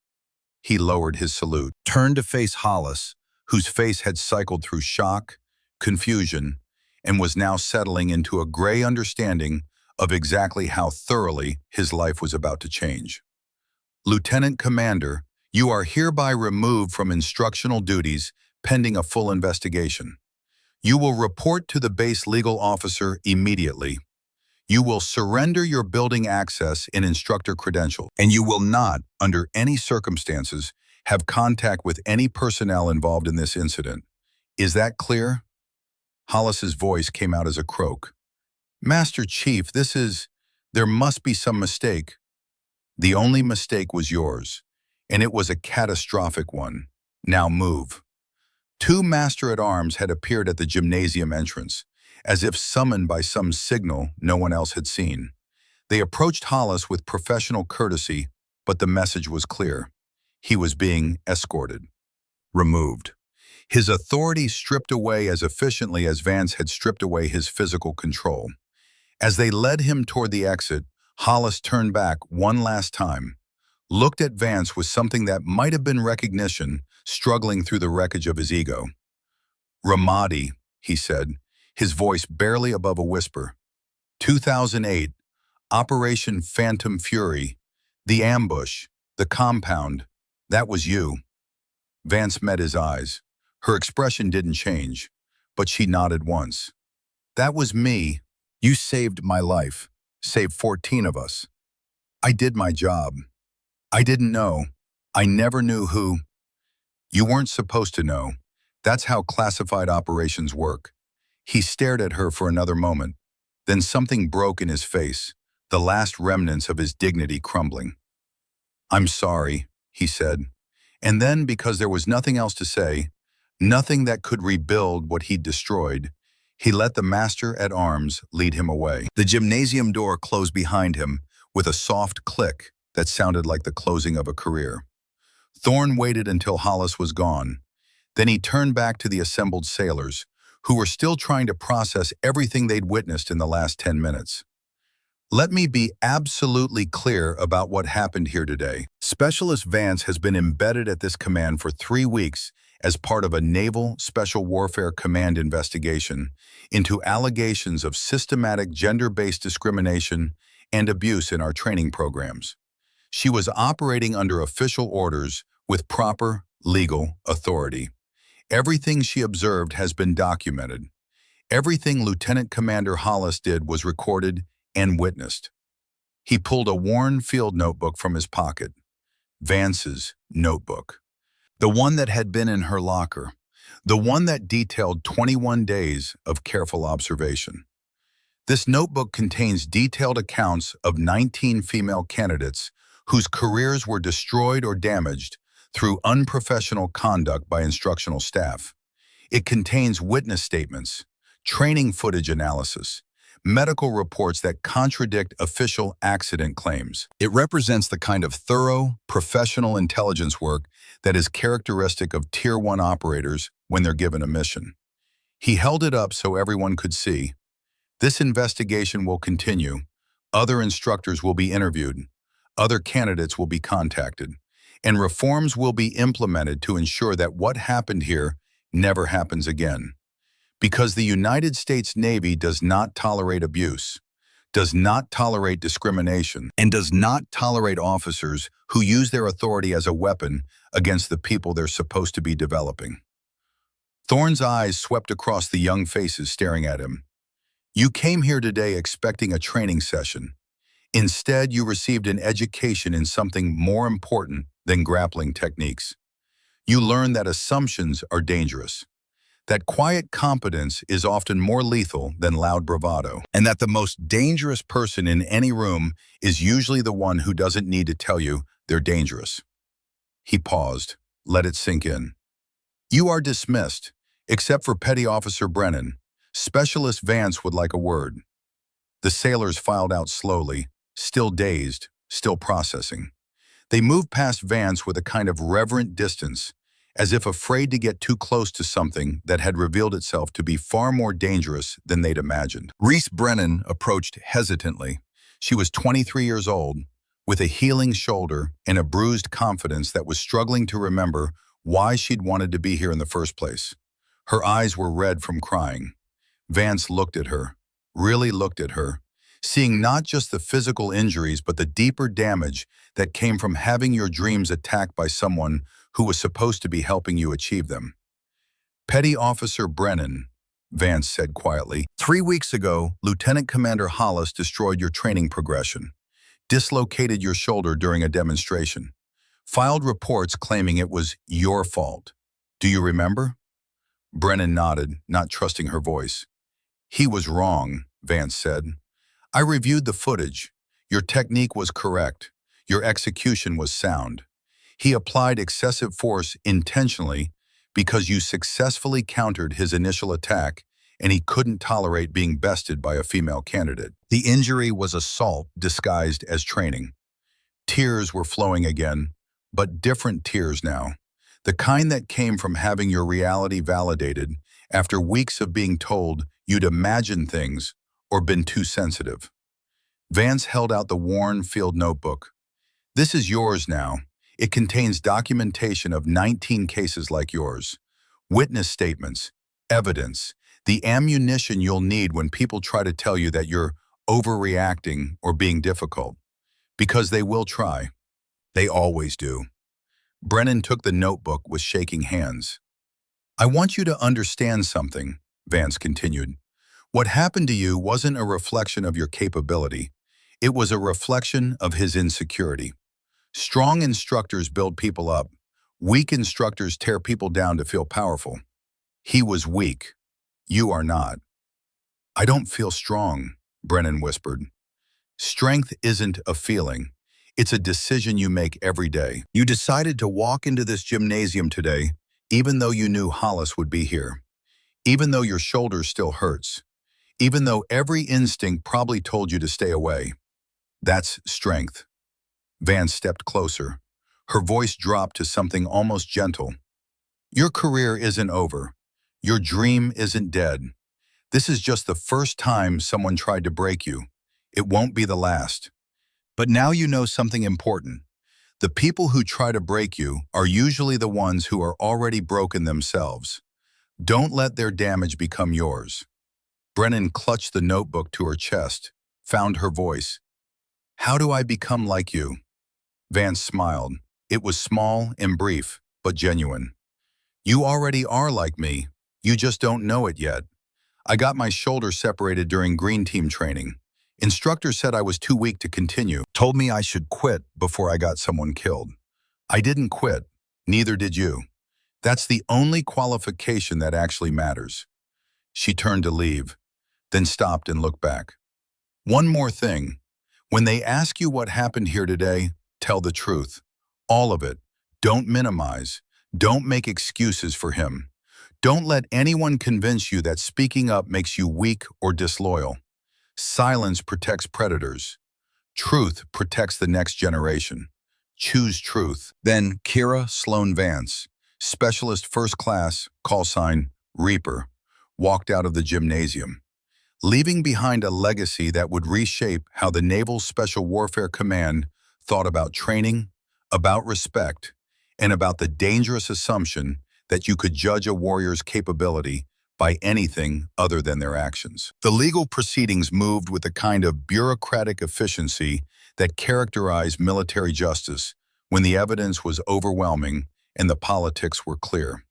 He lowered his salute, turned to face Hollis, whose face had cycled through shock, confusion, and was now settling into a gray understanding of exactly how thoroughly his life was about to change. Lieutenant Commander, you are hereby removed from instructional duties pending a full investigation. You will report to the base legal officer immediately. You will surrender your building access and instructor credential, and you will not, under any circumstances, have contact with any personnel involved in this incident. Is that clear? Hollis's voice came out as a croak. Master Chief, there must be some mistake. The only mistake was yours, and it was a catastrophic one. Now move. Two master-at-arms had appeared at the gymnasium entrance, as if summoned by some signal no one else had seen. They approached Hollis with professional courtesy, but the message was clear. He was being escorted. Removed. His authority stripped away as efficiently as Vance had stripped away his physical control. As they led him toward the exit, Hollis turned back one last time, looked at Vance with something that might have been recognition struggling through the wreckage of his ego. Ramadi, he said, his voice barely above a whisper. 2008, Operation Phantom Fury, the ambush, the compound, that was you. Vance met his eyes. Her expression didn't change, but she nodded once. That was me. You saved my life, saved 14 of us. I did my job. I didn't know. I never knew who. You weren't supposed to know. That's how classified operations work. He stared at her for another moment. Then something broke in his face, the last remnants of his dignity crumbling. I'm sorry, he said. And then, because there was nothing else to say, nothing that could rebuild what he'd destroyed, he let the master-at-arms lead him away. The gymnasium door closed behind him with a soft click that sounded like the closing of a career. Thorne waited until Hollis was gone. Then he turned back to the assembled sailors, who were still trying to process everything they'd witnessed in the last 10 minutes. Let me be absolutely clear about what happened here today. Specialist Vance has been embedded at this command for 3 weeks as part of a Naval Special Warfare Command investigation into allegations of systematic gender-based discrimination and abuse in our training programs. She was operating under official orders with proper legal authority. Everything she observed has been documented. Everything Lieutenant Commander Hollis did was recorded and witnessed. He pulled a worn field notebook from his pocket. Vance's notebook. The one that had been in her locker. The one that detailed 21 days of careful observation. This notebook contains detailed accounts of 19 female candidates whose careers were destroyed or damaged through unprofessional conduct by instructional staff. It contains witness statements, training footage analysis, medical reports that contradict official accident claims. It represents the kind of thorough, professional intelligence work that is characteristic of Tier 1 operators when they're given a mission. He held it up so everyone could see. This investigation will continue. Other instructors will be interviewed. Other candidates will be contacted. And reforms will be implemented to ensure that what happened here never happens again. Because the United States Navy does not tolerate abuse, does not tolerate discrimination, and does not tolerate officers who use their authority as a weapon against the people they're supposed to be developing. Thorne's eyes swept across the young faces staring at him. You came here today expecting a training session. Instead, you received an education in something more important than grappling techniques. You learned that assumptions are dangerous, that quiet competence is often more lethal than loud bravado, and that the most dangerous person in any room is usually the one who doesn't need to tell you they're dangerous. He paused, let it sink in. You are dismissed, except for Petty Officer Brennan. Specialist Vance would like a word. The sailors filed out slowly, still dazed, still processing. They moved past Vance with a kind of reverent distance, as if afraid to get too close to something that had revealed itself to be far more dangerous than they'd imagined. Reese Brennan approached hesitantly. She was 23 years old, with a healing shoulder and a bruised confidence that was struggling to remember why she'd wanted to be here in the first place. Her eyes were red from crying. Vance looked at her, really looked at her, seeing not just the physical injuries but the deeper damage that came from having your dreams attacked by someone who was supposed to be helping you achieve them. Petty Officer Brennan, Vance said quietly, 3 weeks ago, Lieutenant Commander Hollis destroyed your training progression, dislocated your shoulder during a demonstration, filed reports claiming it was your fault. Do you remember? Brennan nodded, not trusting her voice. He was wrong, Vance said. I reviewed the footage. Your technique was correct. Your execution was sound. He applied excessive force intentionally because you successfully countered his initial attack and he couldn't tolerate being bested by a female candidate. The injury was assault disguised as training. Tears were flowing again, but different tears now. The kind that came from having your reality validated after weeks of being told you'd imagined things or been too sensitive. Vance held out the worn field notebook. This is yours now. It contains documentation of 19 cases like yours, witness statements, evidence, the ammunition you'll need when people try to tell you that you're overreacting or being difficult. Because they will try. They always do. Brennan took the notebook with shaking hands. I want you to understand something, Vance continued. What happened to you wasn't a reflection of your capability. It was a reflection of his insecurity. Strong instructors build people up. Weak instructors tear people down to feel powerful. He was weak. You are not. I don't feel strong, Brennan whispered. Strength isn't a feeling. It's a decision you make every day. You decided to walk into this gymnasium today, even though you knew Hollis would be here. Even though your shoulder still hurts. Even though every instinct probably told you to stay away. That's strength. Vance stepped closer. Her voice dropped to something almost gentle. Your career isn't over. Your dream isn't dead. This is just the first time someone tried to break you. It won't be the last. But now you know something important. The people who try to break you are usually the ones who are already broken themselves. Don't let their damage become yours. Brennan clutched the notebook to her chest, found her voice. How do I become like you? Vance smiled. It was small and brief, but genuine. You already are like me. You just don't know it yet. I got my shoulder separated during green team training. Instructor said I was too weak to continue, told me I should quit before I got someone killed. I didn't quit, neither did you. That's the only qualification that actually matters. She turned to leave, then stopped and looked back. One more thing. When they ask you what happened here today, tell the truth. All of it. Don't minimize. Don't make excuses for him. Don't let anyone convince you that speaking up makes you weak or disloyal. Silence protects predators. Truth protects the next generation. Choose truth. Then Kira Sloan Vance, Specialist First Class, call sign Reaper, walked out of the gymnasium, leaving behind a legacy that would reshape how the Naval Special Warfare Command thought about training, about respect, and about the dangerous assumption that you could judge a warrior's capability by anything other than their actions. The legal proceedings moved with the kind of bureaucratic efficiency that characterized military justice when the evidence was overwhelming and the politics were clear.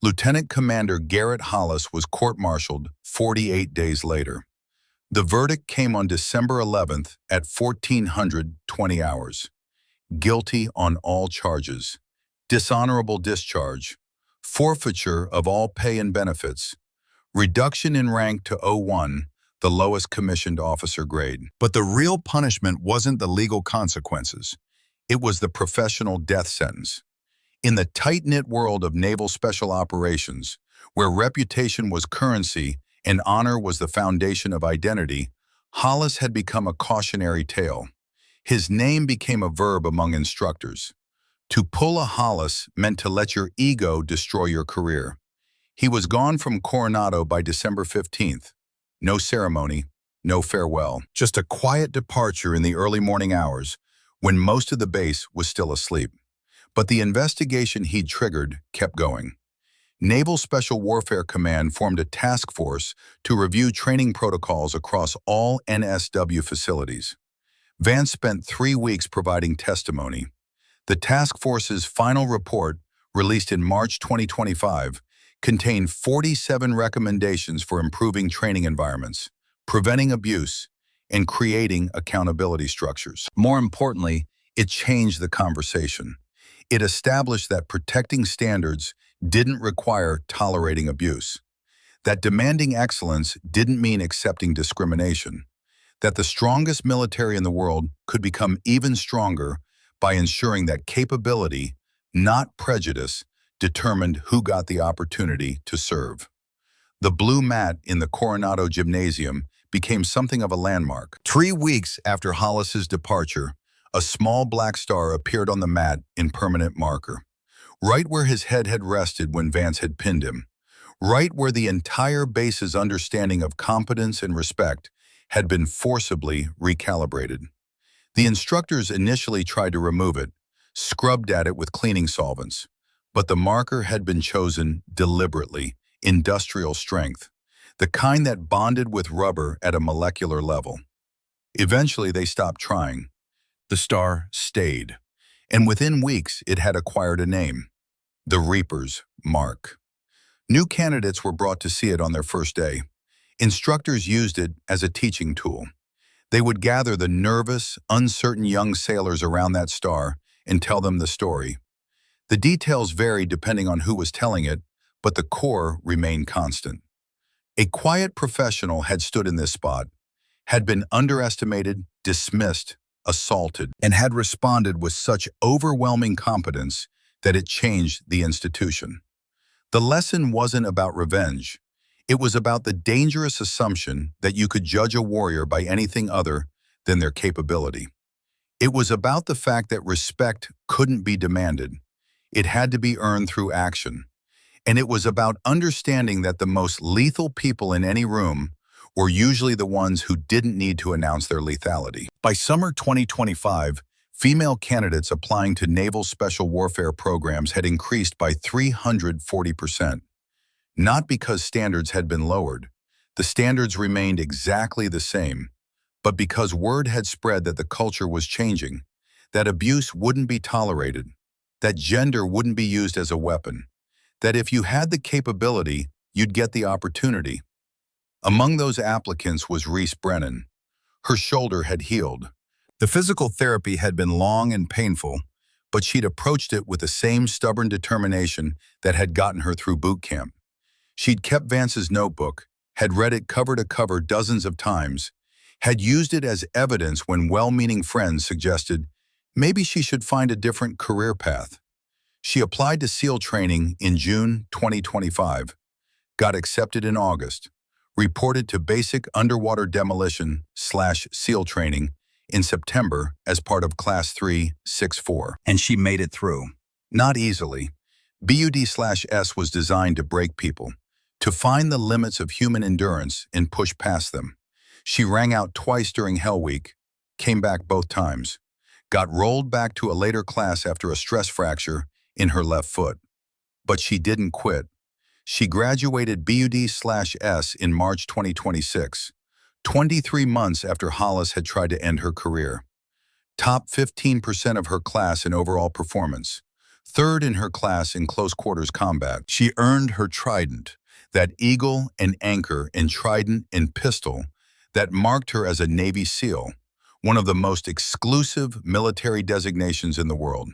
Lieutenant Commander Garrett Hollis was court-martialed 48 days later. The verdict came on December 11th at 1420 hours. Guilty on all charges. Dishonorable discharge. Forfeiture of all pay and benefits, reduction in rank to O1, the lowest commissioned officer grade. But the real punishment wasn't the legal consequences. It was the professional death sentence. In the tight-knit world of naval special operations, where reputation was currency and honor was the foundation of identity, Hollis had become a cautionary tale. His name became a verb among instructors. To pull a Hollis meant to let your ego destroy your career. He was gone from Coronado by December 15th. No ceremony, no farewell. Just a quiet departure in the early morning hours when most of the base was still asleep. But the investigation he'd triggered kept going. Naval Special Warfare Command formed a task force to review training protocols across all NSW facilities. Vance spent 3 weeks providing testimony. The task force's final report, released in March 2025, contained 47 recommendations for improving training environments, preventing abuse, and creating accountability structures. More importantly, it changed the conversation. It established that protecting standards didn't require tolerating abuse, that demanding excellence didn't mean accepting discrimination, that the strongest military in the world could become even stronger by ensuring that capability, not prejudice, determined who got the opportunity to serve. The blue mat in the Coronado Gymnasium became something of a landmark. 3 weeks after Hollis's departure, a small black star appeared on the mat in permanent marker, right where his head had rested when Vance had pinned him, right where the entire base's understanding of competence and respect had been forcibly recalibrated. The instructors initially tried to remove it, scrubbed at it with cleaning solvents, but the marker had been chosen deliberately, industrial strength, the kind that bonded with rubber at a molecular level. Eventually, they stopped trying. The star stayed, and within weeks, it had acquired a name: the Reaper's Mark. New candidates were brought to see it on their first day. Instructors used it as a teaching tool. They would gather the nervous, uncertain young sailors around that star and tell them the story. The details varied depending on who was telling it, but the core remained constant. A quiet professional had stood in this spot, had been underestimated, dismissed, assaulted, and had responded with such overwhelming competence that it changed the institution. The lesson wasn't about revenge. It was about the dangerous assumption that you could judge a warrior by anything other than their capability. It was about the fact that respect couldn't be demanded. It had to be earned through action. And it was about understanding that the most lethal people in any room were usually the ones who didn't need to announce their lethality. By summer 2025, female candidates applying to naval special warfare programs had increased by 340%. Not because standards had been lowered. The standards remained exactly the same, but because word had spread that the culture was changing, that abuse wouldn't be tolerated, that gender wouldn't be used as a weapon, that if you had the capability, you'd get the opportunity. Among those applicants was Reese Brennan. Her shoulder had healed. The physical therapy had been long and painful, but she'd approached it with the same stubborn determination that had gotten her through boot camp. She'd kept Vance's notebook, had read it cover to cover dozens of times, had used it as evidence when well-meaning friends suggested maybe she should find a different career path. She applied to SEAL training in June 2025, got accepted in August, reported to basic underwater demolition/SEAL training in September as part of Class 3-6-4, and she made it through. Not easily. BUD/S was designed to break people, to find the limits of human endurance and push past them. She rang out twice during Hell Week, came back both times, got rolled back to a later class after a stress fracture in her left foot. But she didn't quit. She graduated BUD/S in March 2026, 23 months after Hollis had tried to end her career. Top 15% of her class in overall performance, third in her class in close quarters combat. She earned her trident, that eagle and anchor and trident and pistol that marked her as a Navy SEAL, one of the most exclusive military designations in the world.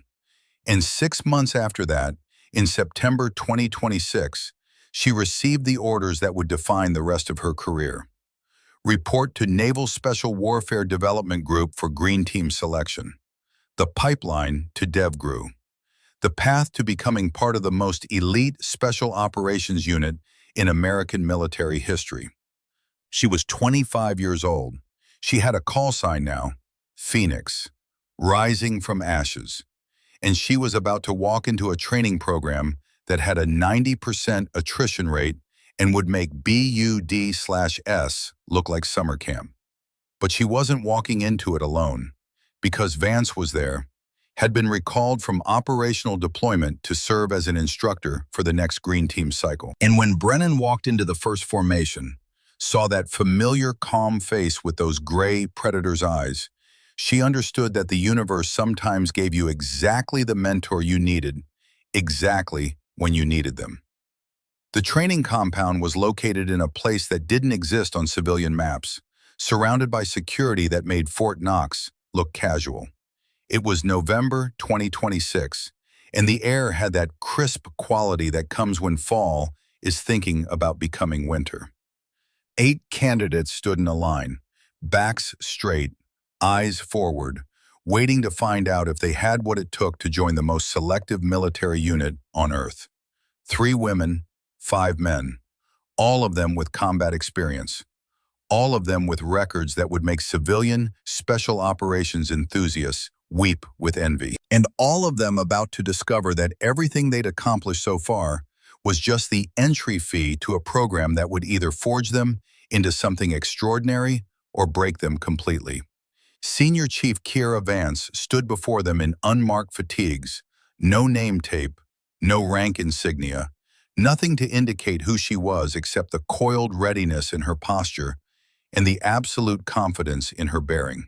And 6 months after that, in September 2026, she received the orders that would define the rest of her career. Report to Naval Special Warfare Development Group for Green Team selection. The pipeline to DevGru. The path to becoming part of the most elite special operations unit in American military history. She was 25 years old. She had a call sign now, Phoenix. rising from ashes, and she was about to walk into a training program that had a 90% attrition rate and would make BUD/S look like summer camp. But she wasn't walking into it alone, because Vance was there, had been recalled from operational deployment to serve as an instructor for the next Green Team cycle. And when Brennan walked into the first formation, saw that familiar calm face with those gray predator's eyes, she understood that the universe sometimes gave you exactly the mentor you needed, exactly when you needed them. The training compound was located in a place that didn't exist on civilian maps, surrounded by security that made Fort Knox look casual. It was November 2026, and the air had that crisp quality that comes when fall is thinking about becoming winter. 8 candidates stood in a line, backs straight, eyes forward, waiting to find out if they had what it took to join the most selective military unit on Earth. 3 women, 5 men, all of them with combat experience, all of them with records that would make civilian special operations enthusiasts weep with envy. And all of them about to discover that everything they'd accomplished so far was just the entry fee to a program that would either forge them into something extraordinary or break them completely. Senior Chief Kiera Vance stood before them in unmarked fatigues, no name tape, no rank insignia, nothing to indicate who she was except the coiled readiness in her posture and the absolute confidence in her bearing.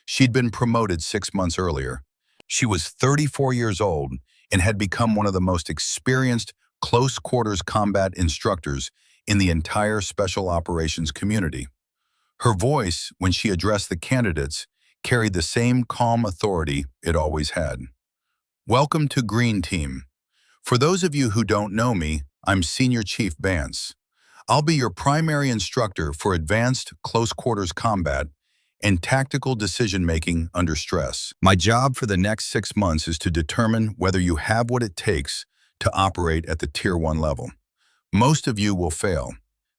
She'd been promoted 6 months earlier. She was 34 years old and had become one of the most experienced close-quarters combat instructors in the entire special operations community. Her voice, when she addressed the candidates, carried the same calm authority it always had. Welcome to Green Team. For those of you who don't know me, I'm Senior Chief Vance. I'll be your primary instructor for advanced close-quarters combat and tactical decision-making under stress. My job for the next 6 months is to determine whether you have what it takes to operate at the Tier 1 level. Most of you will fail.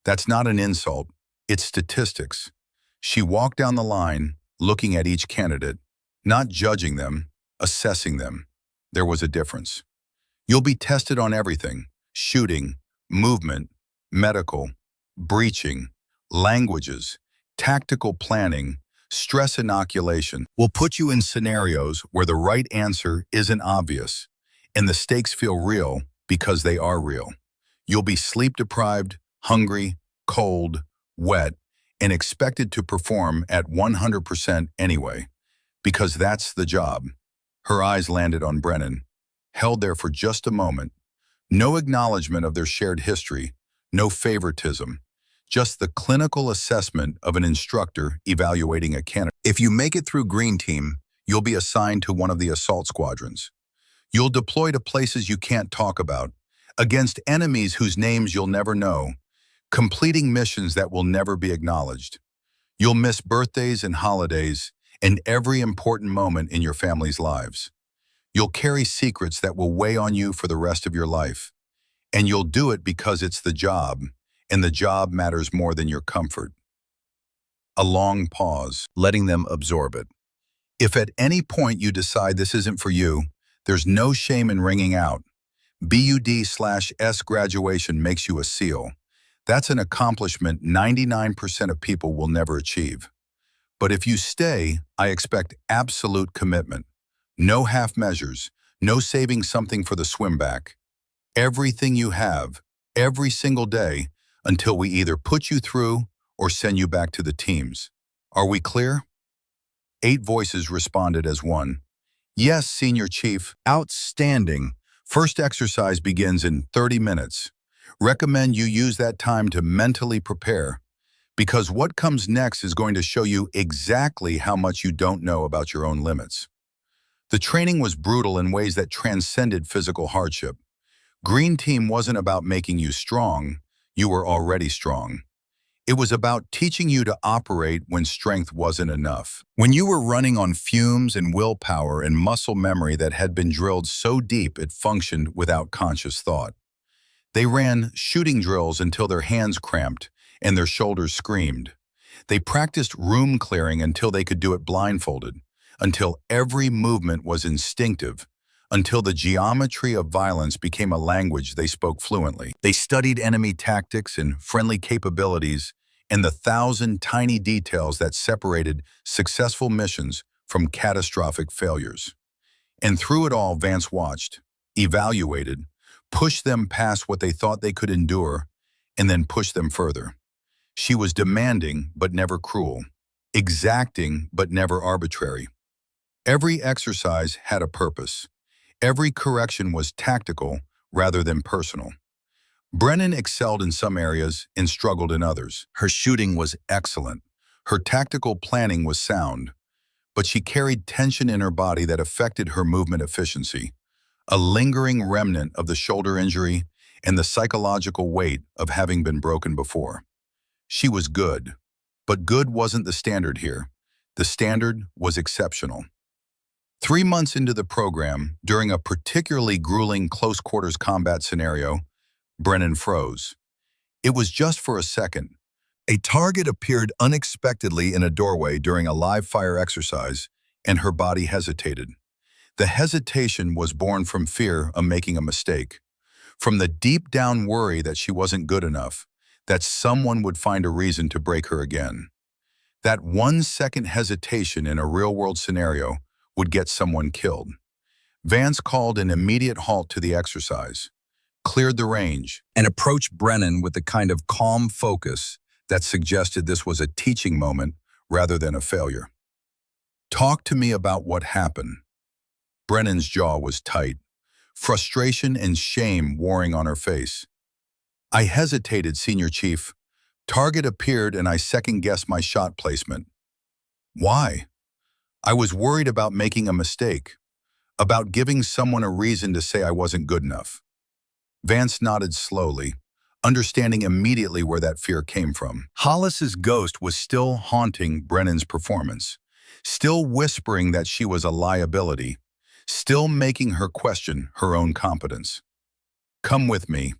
That's not an insult, it's statistics. She walked down the line, looking at each candidate, not judging them, assessing them. There was a difference. You'll be tested on everything: shooting, movement, medical, breaching, languages, tactical planning, stress inoculation. Will put you in scenarios where the right answer isn't obvious, and the stakes feel real because they are real. You'll be sleep-deprived, hungry, cold, wet, and expected to perform at 100% anyway, because that's the job. Her eyes landed on Brennan, held there for just a moment. No acknowledgement of their shared history, no favoritism, just the clinical assessment of an instructor evaluating a candidate. If you make it through Green Team, you'll be assigned to one of the assault squadrons. You'll deploy to places you can't talk about, against enemies whose names you'll never know, completing missions that will never be acknowledged. You'll miss birthdays and holidays and every important moment in your family's lives. You'll carry secrets that will weigh on you for the rest of your life. And you'll do it because it's the job, and the job matters more than your comfort. A long pause, letting them absorb it. If at any point you decide this isn't for you, there's no shame in ringing out. BUD/S graduation makes you a SEAL. That's an accomplishment 99% of people will never achieve. But if you stay, I expect absolute commitment. No half measures, no saving something for the swim back. Everything you have, every single day, until we either put you through or send you back to the teams. Are we clear? 8 voices responded as one. Yes, Senior Chief. Outstanding. First exercise begins in 30 minutes. Recommend you use that time to mentally prepare, because what comes next is going to show you exactly how much you don't know about your own limits. The training was brutal in ways that transcended physical hardship. Green Team wasn't about making you strong, you were already strong. It was about teaching you to operate when strength wasn't enough. When you were running on fumes and willpower and muscle memory that had been drilled so deep it functioned without conscious thought. They ran shooting drills until their hands cramped and their shoulders screamed. They practiced room clearing until they could do it blindfolded, until every movement was instinctive, until the geometry of violence became a language they spoke fluently. They studied enemy tactics and friendly capabilities and the thousand tiny details that separated successful missions from catastrophic failures. And through it all, Vance watched, evaluated, pushed them past what they thought they could endure, and then pushed them further. She was demanding but never cruel, exacting but never arbitrary. Every exercise had a purpose. Every correction was tactical rather than personal. Brennan excelled in some areas and struggled in others. Her shooting was excellent. Her tactical planning was sound, but she carried tension in her body that affected her movement efficiency, a lingering remnant of the shoulder injury and the psychological weight of having been broken before. She was good, but good wasn't the standard here. The standard was exceptional. 3 months into the program, during a particularly grueling close-quarters combat scenario, Brennan froze. It was just for a second. A target appeared unexpectedly in a doorway during a live-fire exercise, and her body hesitated. The hesitation was born from fear of making a mistake, from the deep-down worry that she wasn't good enough, that someone would find a reason to break her again. That 1-second hesitation in a real-world scenario would get someone killed. Vance called an immediate halt to the exercise, cleared the range, and approached Brennan with the kind of calm focus that suggested this was a teaching moment rather than a failure. "Talk to me about what happened." Brennan's jaw was tight, frustration and shame warring on her face. "I hesitated, Senior Chief. Target appeared and I second-guessed my shot placement." "Why?" "I was worried about making a mistake, about giving someone a reason to say I wasn't good enough." Vance nodded slowly, understanding immediately where that fear came from. Hollis's ghost was still haunting Brennan's performance, still whispering that she was a liability, still making her question her own competence. "Come with me."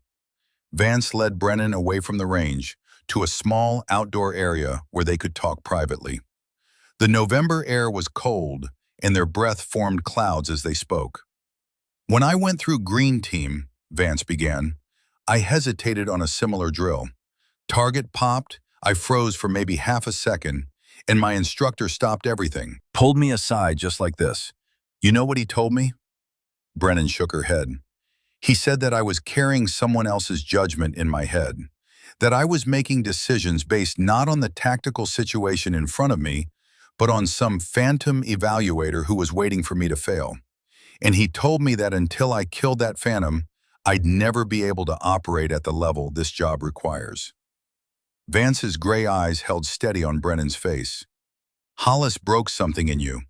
Vance led Brennan away from the range to a small outdoor area where they could talk privately. The November air was cold, and their breath formed clouds as they spoke. "When I went through Green Team," Vance began, "I hesitated on a similar drill. Target popped, I froze for maybe half a second, and my instructor stopped everything. Pulled me aside just like this. You know what he told me?" Brennan shook her head. "He said that I was carrying someone else's judgment in my head, that I was making decisions based not on the tactical situation in front of me, but on some phantom evaluator who was waiting for me to fail. And he told me that until I killed that phantom, I'd never be able to operate at the level this job requires." Vance's gray eyes held steady on Brennan's face. "Hollis broke something in you.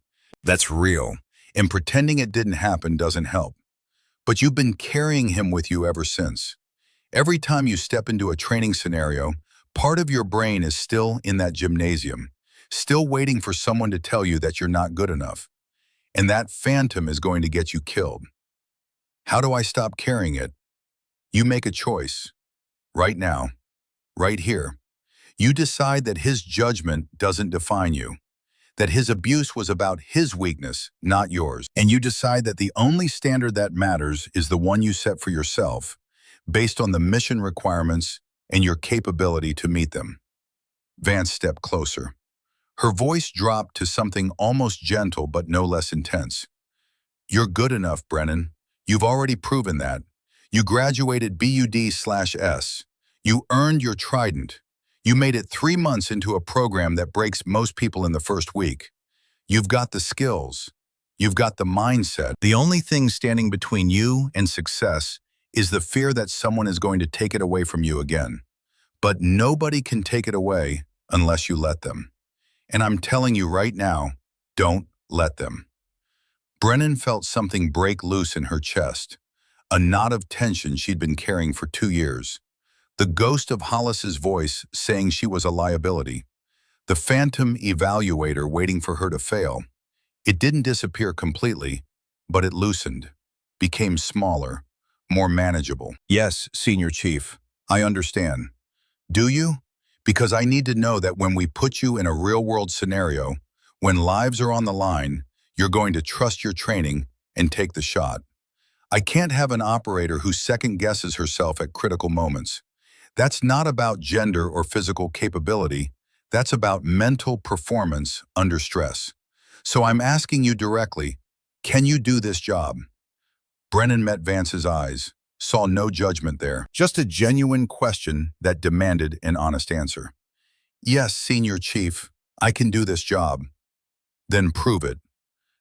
That's real, and pretending it didn't happen doesn't help. But you've been carrying him with you ever since. Every time you step into a training scenario, part of your brain is still in that gymnasium, still waiting for someone to tell you that you're not good enough. And that phantom is going to get you killed. How do I stop carrying it? You make a choice. Right now. Right here. You decide that his judgment doesn't define you, that his abuse was about his weakness, not yours. And you decide that the only standard that matters is the one you set for yourself, based on the mission requirements and your capability to meet them." Vance stepped closer. Her voice dropped to something almost gentle but no less intense. "You're good enough, Brennan. You've already proven that. You graduated BUD/S. You earned your trident. You made it 3 months into a program that breaks most people in the first week. You've got the skills. You've got the mindset. The only thing standing between you and success is the fear that someone is going to take it away from you again. But nobody can take it away unless you let them. And I'm telling you right now, don't let them." Brennan felt something break loose in her chest, a knot of tension she'd been carrying for 2 years. The ghost of Hollis's voice saying she was a liability. The phantom evaluator waiting for her to fail. It didn't disappear completely, but it loosened, became smaller, more manageable. "Yes, Senior Chief, I understand. Do you? Because I need to know that when we put you in a real-world scenario, when lives are on the line, You're going to trust your training and take the shot. I can't have an operator who second guesses herself at critical moments. That's not about gender or physical capability. That's about mental performance under stress. So I'm asking you directly, can you do this job? Brennan met Vance's eyes, saw no judgment there, just a genuine question that demanded an honest answer. Yes, Senior Chief, I can do this job. Then prove it.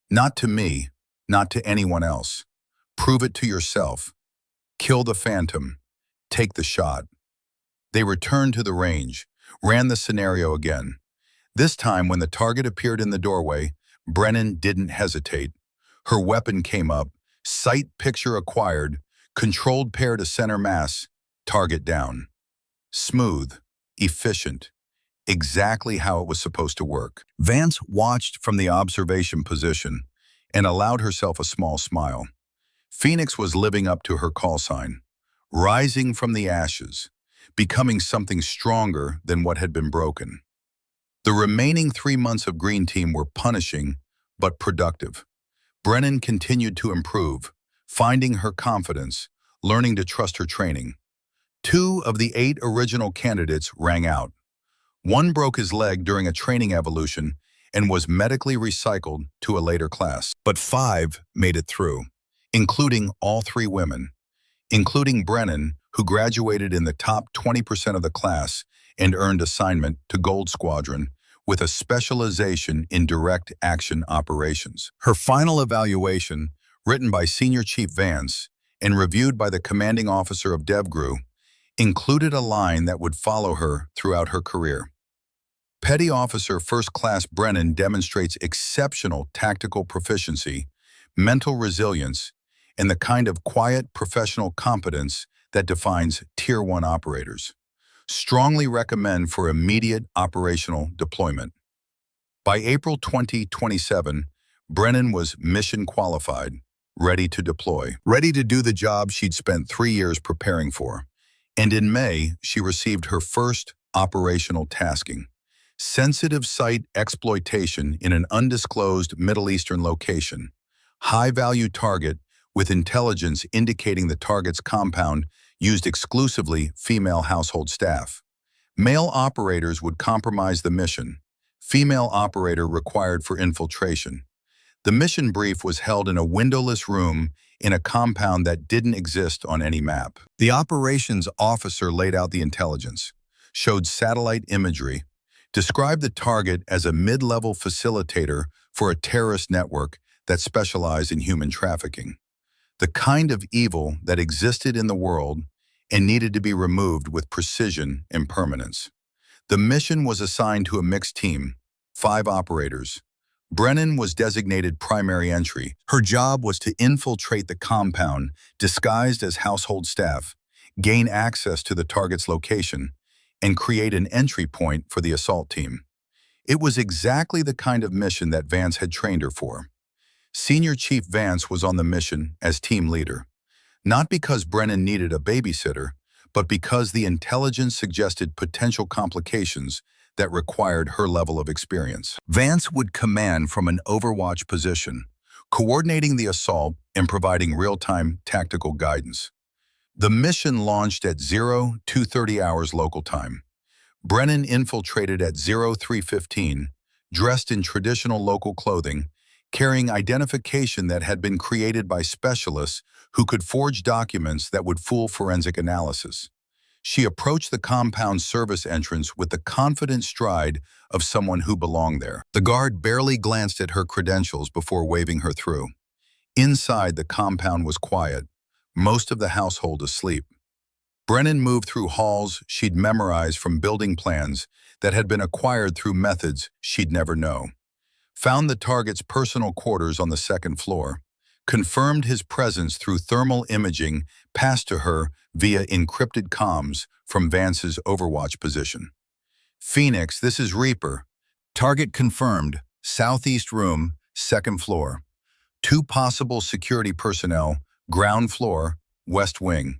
Not to me, not to anyone else. Prove it to yourself. Kill the phantom. Take the shot. They returned to the range, ran the scenario again. This time, when the target appeared in the doorway, Brennan didn't hesitate. Her weapon came up, sight picture acquired, controlled pair to center mass, target down. Smooth, efficient, exactly how it was supposed to work. Vance watched from the observation position and allowed herself a small smile. Phoenix was living up to her call sign, rising from the ashes, becoming something stronger than what had been broken. The remaining 3 months of Green Team were punishing, but productive. Brennan continued to improve, finding her confidence, learning to trust her training. 2 of the 8 original candidates rang out. One broke his leg during a training evolution and was medically recycled to a later class. But 5 made it through, including all 3 women, including Brennan, who graduated in the top 20% of the class and earned assignment to Gold Squadron with a specialization in direct action operations. Her final evaluation, written by Senior Chief Vance and reviewed by the commanding officer of DevGru, included a line that would follow her throughout her career. Petty Officer First Class Brennan demonstrates exceptional tactical proficiency, mental resilience, and the kind of quiet professional competence that defines Tier 1 operators. Strongly recommend for immediate operational deployment. By April 2027, Brennan was mission qualified, ready to deploy, ready to do the job she'd spent 3 years preparing for. And in May, she received her first operational tasking: sensitive site exploitation in an undisclosed Middle Eastern location. High-value target with intelligence indicating the target's compound used exclusively female household staff. Male operators would compromise the mission. Female operator required for infiltration. The mission brief was held in a windowless room in a compound that didn't exist on any map. The operations officer laid out the intelligence, showed satellite imagery, described the target as a mid-level facilitator for a terrorist network that specialized in human trafficking. The kind of evil that existed in the world and needed to be removed with precision and permanence. The mission was assigned to a mixed team, 5 operators. Brennan was designated primary entry. Her job was to infiltrate the compound, disguised as household staff, gain access to the target's location, and create an entry point for the assault team. It was exactly the kind of mission that Vance had trained her for. Senior Chief Vance was on the mission as team leader, not because Brennan needed a babysitter, but because the intelligence suggested potential complications that required her level of experience. Vance would command from an overwatch position, coordinating the assault and providing real-time tactical guidance. The mission launched at 0230 hours local time. Brennan infiltrated at 0315, dressed in traditional local clothing, carrying identification that had been created by specialists who could forge documents that would fool forensic analysis. She approached the compound service entrance with the confident stride of someone who belonged there. The guard barely glanced at her credentials before waving her through. Inside, the compound was quiet, most of the household asleep. Brennan moved through halls she'd memorized from building plans that had been acquired through methods she'd never known. Found the target's personal quarters on the 2nd floor, confirmed his presence through thermal imaging passed to her via encrypted comms from Vance's overwatch position. Phoenix, this is Reaper. Target confirmed, southeast room, 2nd floor. 2 possible security personnel, ground floor, west wing.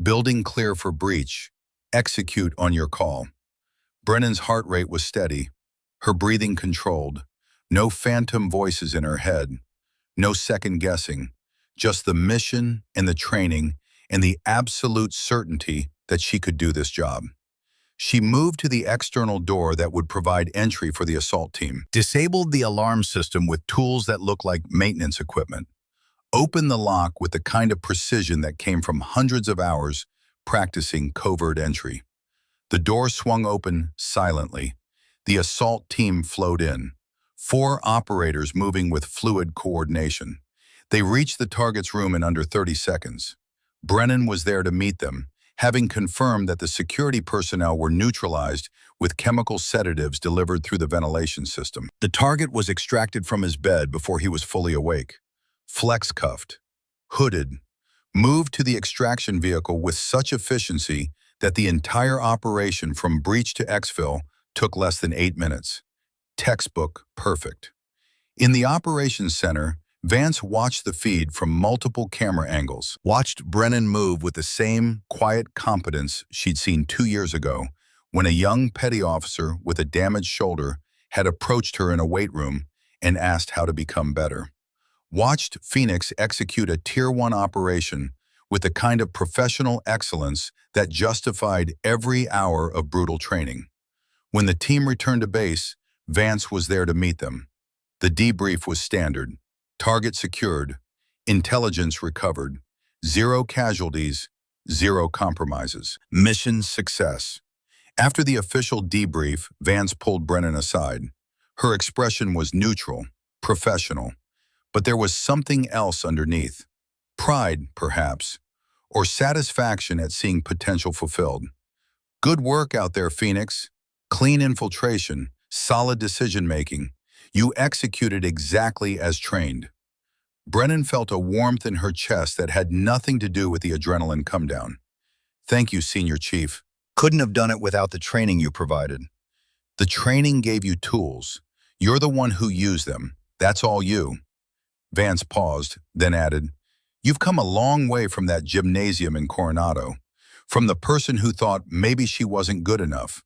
Building clear for breach. Execute on your call. Brennan's heart rate was steady, her breathing controlled. No phantom voices in her head, no second guessing, just the mission and the training and the absolute certainty that she could do this job. She moved to the external door that would provide entry for the assault team, disabled the alarm system with tools that looked like maintenance equipment, opened the lock with the kind of precision that came from hundreds of hours practicing covert entry. The door swung open silently. The assault team flowed in, 4 operators moving with fluid coordination. They reached the target's room in under 30 seconds. Brennan was there to meet them, having confirmed that the security personnel were neutralized with chemical sedatives delivered through the ventilation system. The target was extracted from his bed before he was fully awake, flex-cuffed, hooded, moved to the extraction vehicle with such efficiency that the entire operation from breach to exfil took less than 8 minutes. Textbook perfect. In the operations center, Vance watched the feed from multiple camera angles, watched Brennan move with the same quiet competence she'd seen 2 years ago when a young petty officer with a damaged shoulder had approached her in a weight room and asked how to become better. Watched Phoenix execute a Tier 1 operation with the kind of professional excellence that justified every hour of brutal training. When the team returned to base, Vance was there to meet them. The debrief was standard. Target secured, intelligence recovered, 0 casualties, 0 compromises. Mission success. After the official debrief, Vance pulled Brennan aside. Her expression was neutral, professional, but there was something else underneath. Pride, perhaps, or satisfaction at seeing potential fulfilled. Good work out there, Phoenix. Clean infiltration, solid decision-making. You executed exactly as trained. Brennan felt a warmth in her chest that had nothing to do with the adrenaline come-down. Thank you, Senior Chief. Couldn't have done it without the training you provided. The training gave you tools. You're the one who used them. That's all you. Vance paused, then added, You've come a long way from that gymnasium in Coronado, from the person who thought maybe she wasn't good enough.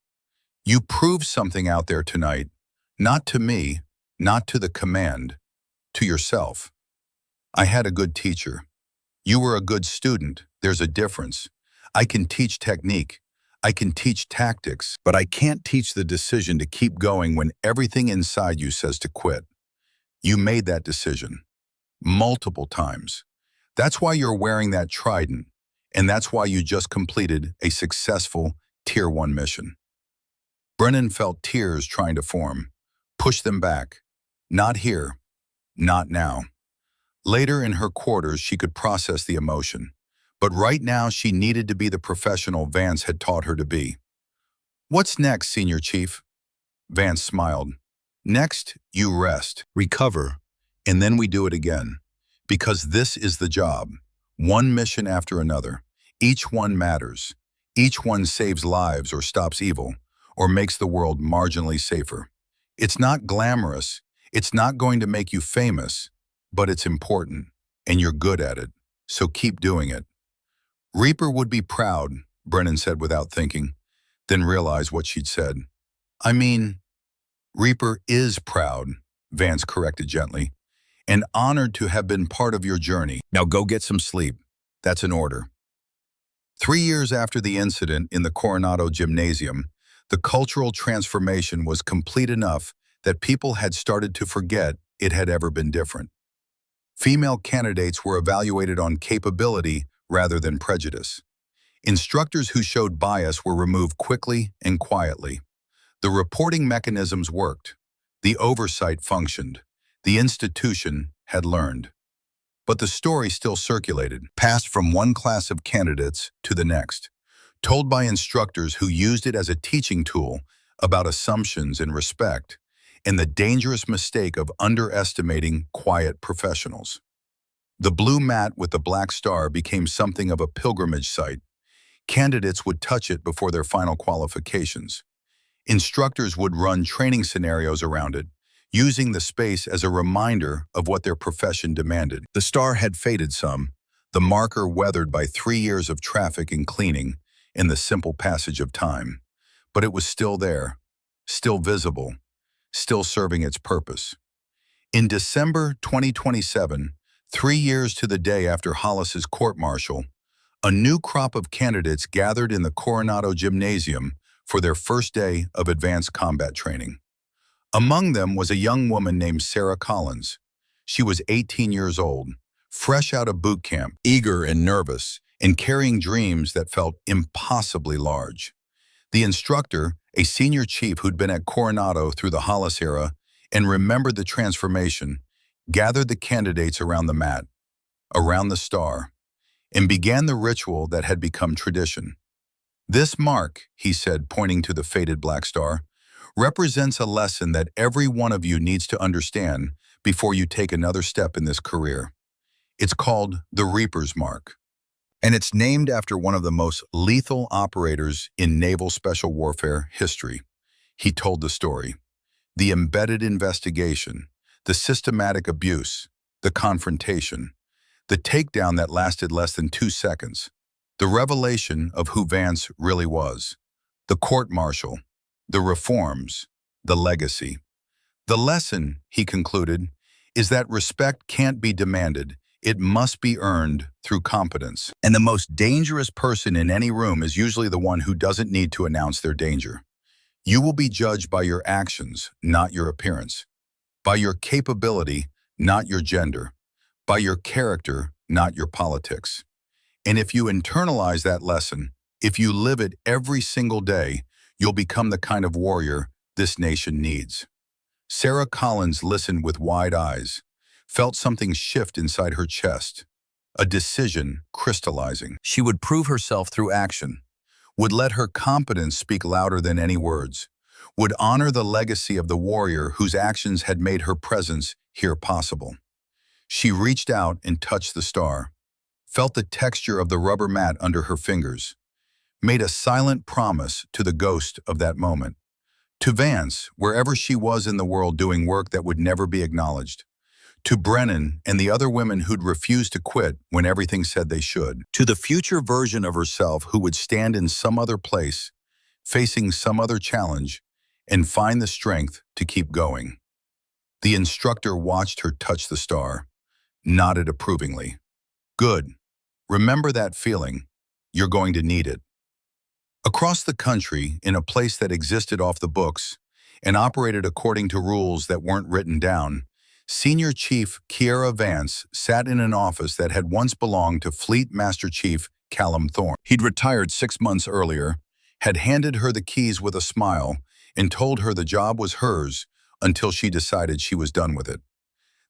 You proved something out there tonight, not to me, not to the command, to yourself. I had a good teacher. You were a good student. There's a difference. I can teach technique. I can teach tactics, but I can't teach the decision to keep going when everything inside you says to quit. You made that decision. Multiple times. That's why you're wearing that trident, and that's why you just completed a successful Tier 1 mission. Brennan felt tears trying to form. Push them back. Not here. Not now. Later in her quarters, she could process the emotion. But right now, she needed to be the professional Vance had taught her to be. What's next, Senior Chief? Vance smiled. Next, you rest, recover, and then we do it again. Because this is the job. One mission after another. Each one matters. Each one saves lives or stops evil, or makes the world marginally safer. It's not glamorous. It's not going to make you famous, but it's important, and you're good at it. So keep doing it. Reaper would be proud, Brennan said without thinking, then realized what she'd said. I mean, Reaper is proud, Vance corrected gently, and honored to have been part of your journey. Now go get some sleep. That's an order. 3 years after the incident in the Coronado Gymnasium, the cultural transformation was complete enough that people had started to forget it had ever been different. Female candidates were evaluated on capability rather than prejudice. Instructors who showed bias were removed quickly and quietly. The reporting mechanisms worked. The oversight functioned. The institution had learned. But the story still circulated, passed from one class of candidates to the next, told by instructors who used it as a teaching tool about assumptions and respect, and the dangerous mistake of underestimating quiet professionals. The blue mat with the black star became something of a pilgrimage site. Candidates would touch it before their final qualifications. Instructors would run training scenarios around it, using the space as a reminder of what their profession demanded. The star had faded some, the marker weathered by 3 years of traffic and cleaning and the simple passage of time. But it was still there, still visible, still serving its purpose. In December 2027, 3 years to the day after Hollis's court-martial, a new crop of candidates gathered in the Coronado Gymnasium for their first day of advanced combat training. Among them was a young woman named Sarah Collins. She was 18 years old, fresh out of boot camp, eager and nervous, and carrying dreams that felt impossibly large. The instructor, a senior chief who'd been at Coronado through the Hollis era and remembered the transformation, gathered the candidates around the mat, around the star, and began the ritual that had become tradition. "This mark," he said, pointing to the faded black star, "represents a lesson that every one of you needs to understand before you take another step in this career. It's called the Reaper's Mark, and it's named after one of the most lethal operators in naval special warfare history." He told the story. The embedded investigation, the systematic abuse, the confrontation, the takedown that lasted less than 2 seconds, the revelation of who Vance really was, the court-martial, the reforms, the legacy. The lesson, he concluded, is that respect can't be demanded, it must be earned through competence. And the most dangerous person in any room is usually the one who doesn't need to announce their danger. You will be judged by your actions, not your appearance, by your capability, not your gender, by your character, not your politics. And if you internalize that lesson, if you live it every single day, you'll become the kind of warrior this nation needs. Sarah Collins listened with wide eyes, felt something shift inside her chest, a decision crystallizing. She would prove herself through action, would let her competence speak louder than any words, would honor the legacy of the warrior whose actions had made her presence here possible. She reached out and touched the star, felt the texture of the rubber mat under her fingers, made a silent promise to the ghost of that moment, to Vance, wherever she was in the world doing work that would never be acknowledged, to Brennan and the other women who'd refused to quit when everything said they should, to the future version of herself who would stand in some other place, facing some other challenge, and find the strength to keep going. The instructor watched her touch the star, nodded approvingly. "Good. Remember that feeling. You're going to need it." Across the country, in a place that existed off the books and operated according to rules that weren't written down, Senior Chief Kiera Vance sat in an office that had once belonged to Fleet Master Chief Callum Thorne. He'd retired 6 months earlier, had handed her the keys with a smile, and told her the job was hers until she decided she was done with it.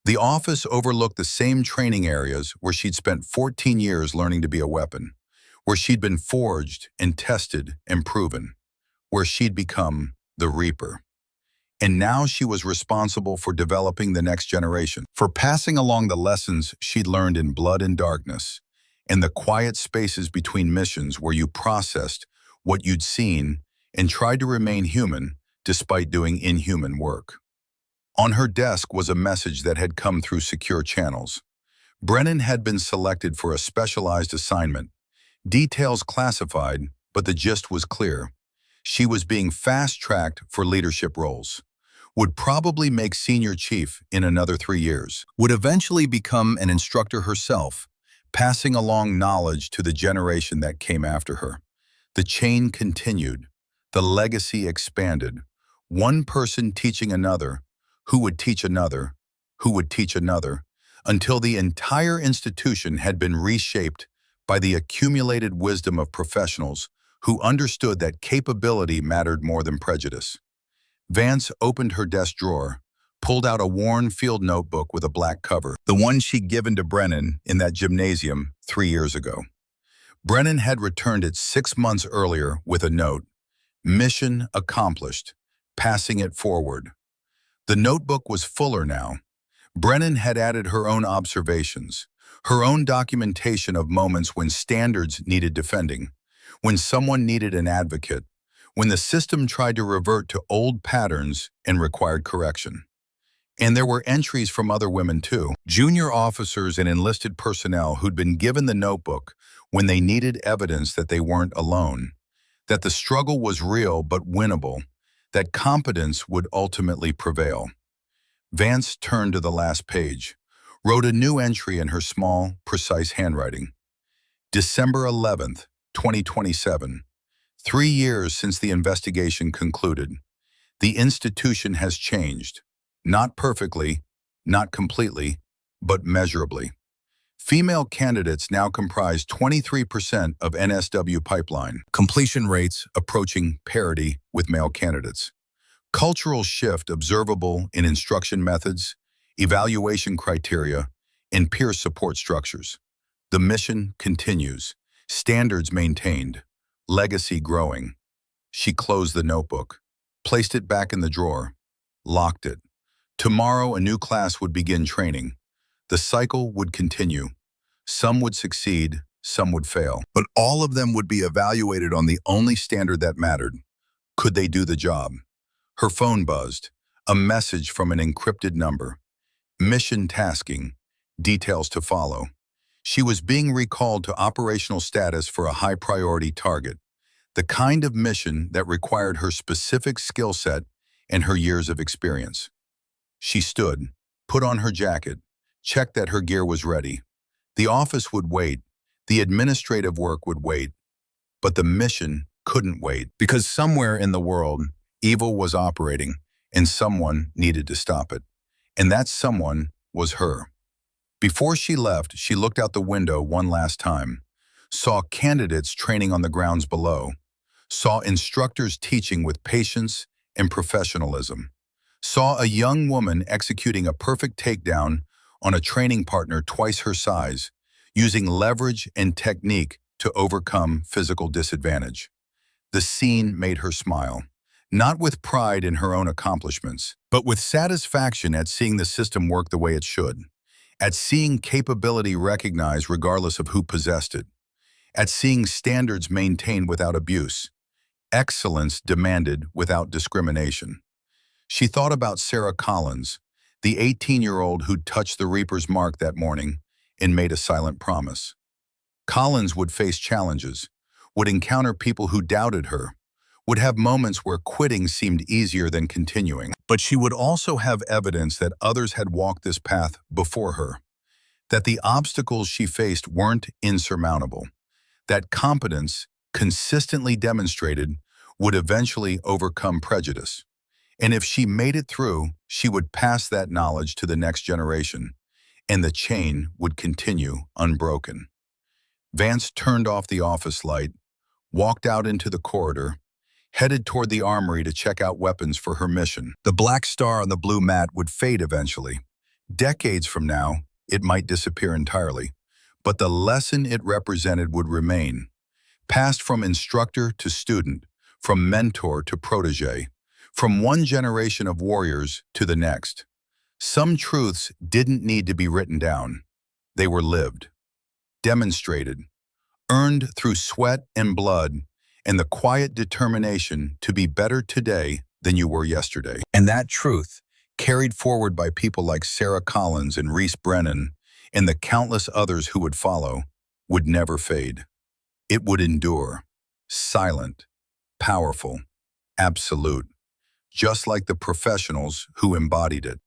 The office overlooked the same training areas where she'd spent 14 years learning to be a weapon, where she'd been forged and tested and proven, where she'd become the Reaper. And now she was responsible for developing the next generation, for passing along the lessons she'd learned in blood and darkness, and the quiet spaces between missions where you processed what you'd seen and tried to remain human despite doing inhuman work. On her desk was a message that had come through secure channels. Brennan had been selected for a specialized assignment. Details classified, but the gist was clear. She was being fast-tracked for leadership roles, would probably make senior chief in another 3 years, would eventually become an instructor herself, passing along knowledge to the generation that came after her. The chain continued. The legacy expanded. One person teaching another, who would teach another, who would teach another, until the entire institution had been reshaped by the accumulated wisdom of professionals who understood that capability mattered more than prejudice. Vance opened her desk drawer, pulled out a worn field notebook with a black cover, the one she'd given to Brennan in that gymnasium 3 years ago. Brennan had returned it 6 months earlier with a note, "Mission accomplished, passing it forward." The notebook was fuller now. Brennan had added her own observations, her own documentation of moments when standards needed defending, when someone needed an advocate, when the system tried to revert to old patterns and required correction. And there were entries from other women too, junior officers and enlisted personnel who'd been given the notebook when they needed evidence that they weren't alone, that the struggle was real but winnable, that competence would ultimately prevail. Vance turned to the last page, wrote a new entry in her small, precise handwriting. December 11th, 2027. 3 years since the investigation concluded. The institution has changed. Not perfectly, not completely, but measurably. Female candidates now comprise 23% of NSW pipeline, completion rates approaching parity with male candidates. Cultural shift observable in instruction methods, evaluation criteria, and peer support structures. The mission continues, standards maintained, legacy growing. She closed the notebook, placed it back in the drawer, locked it. Tomorrow a new class would begin training. The cycle would continue. Some would succeed, some would fail. But all of them would be evaluated on the only standard that mattered. Could they do the job? Her phone buzzed. A message from an encrypted number. Mission tasking. Details to follow. She was being recalled to operational status for a high-priority target. The kind of mission that required her specific skill set and her years of experience. She stood, put on her jacket, checked that her gear was ready. The office would wait, the administrative work would wait, but the mission couldn't wait because somewhere in the world, evil was operating and someone needed to stop it. And that someone was her. Before she left, she looked out the window one last time, saw candidates training on the grounds below, saw instructors teaching with patience and professionalism, saw a young woman executing a perfect takedown on a training partner twice her size, using leverage and technique to overcome physical disadvantage. The scene made her smile, not with pride in her own accomplishments, but with satisfaction at seeing the system work the way it should, at seeing capability recognized regardless of who possessed it, at seeing standards maintained without abuse, excellence demanded without discrimination. She thought about Sarah Collins, the 18-year-old who'd touched the Reaper's mark that morning and made a silent promise. Collins would face challenges, would encounter people who doubted her, would have moments where quitting seemed easier than continuing. But she would also have evidence that others had walked this path before her, that the obstacles she faced weren't insurmountable, that competence, consistently demonstrated, would eventually overcome prejudice. And if she made it through, she would pass that knowledge to the next generation, and the chain would continue unbroken. Vance turned off the office light, walked out into the corridor, headed toward the armory to check out weapons for her mission. The black star on the blue mat would fade eventually. Decades from now, it might disappear entirely, but the lesson it represented would remain, passed from instructor to student, from mentor to protege, from one generation of warriors to the next. Some truths didn't need to be written down. They were lived, demonstrated, earned through sweat and blood, and the quiet determination to be better today than you were yesterday. And that truth, carried forward by people like Sarah Collins and Reese Brennan, and the countless others who would follow, would never fade. It would endure, silent, powerful, absolute, just like the professionals who embodied it.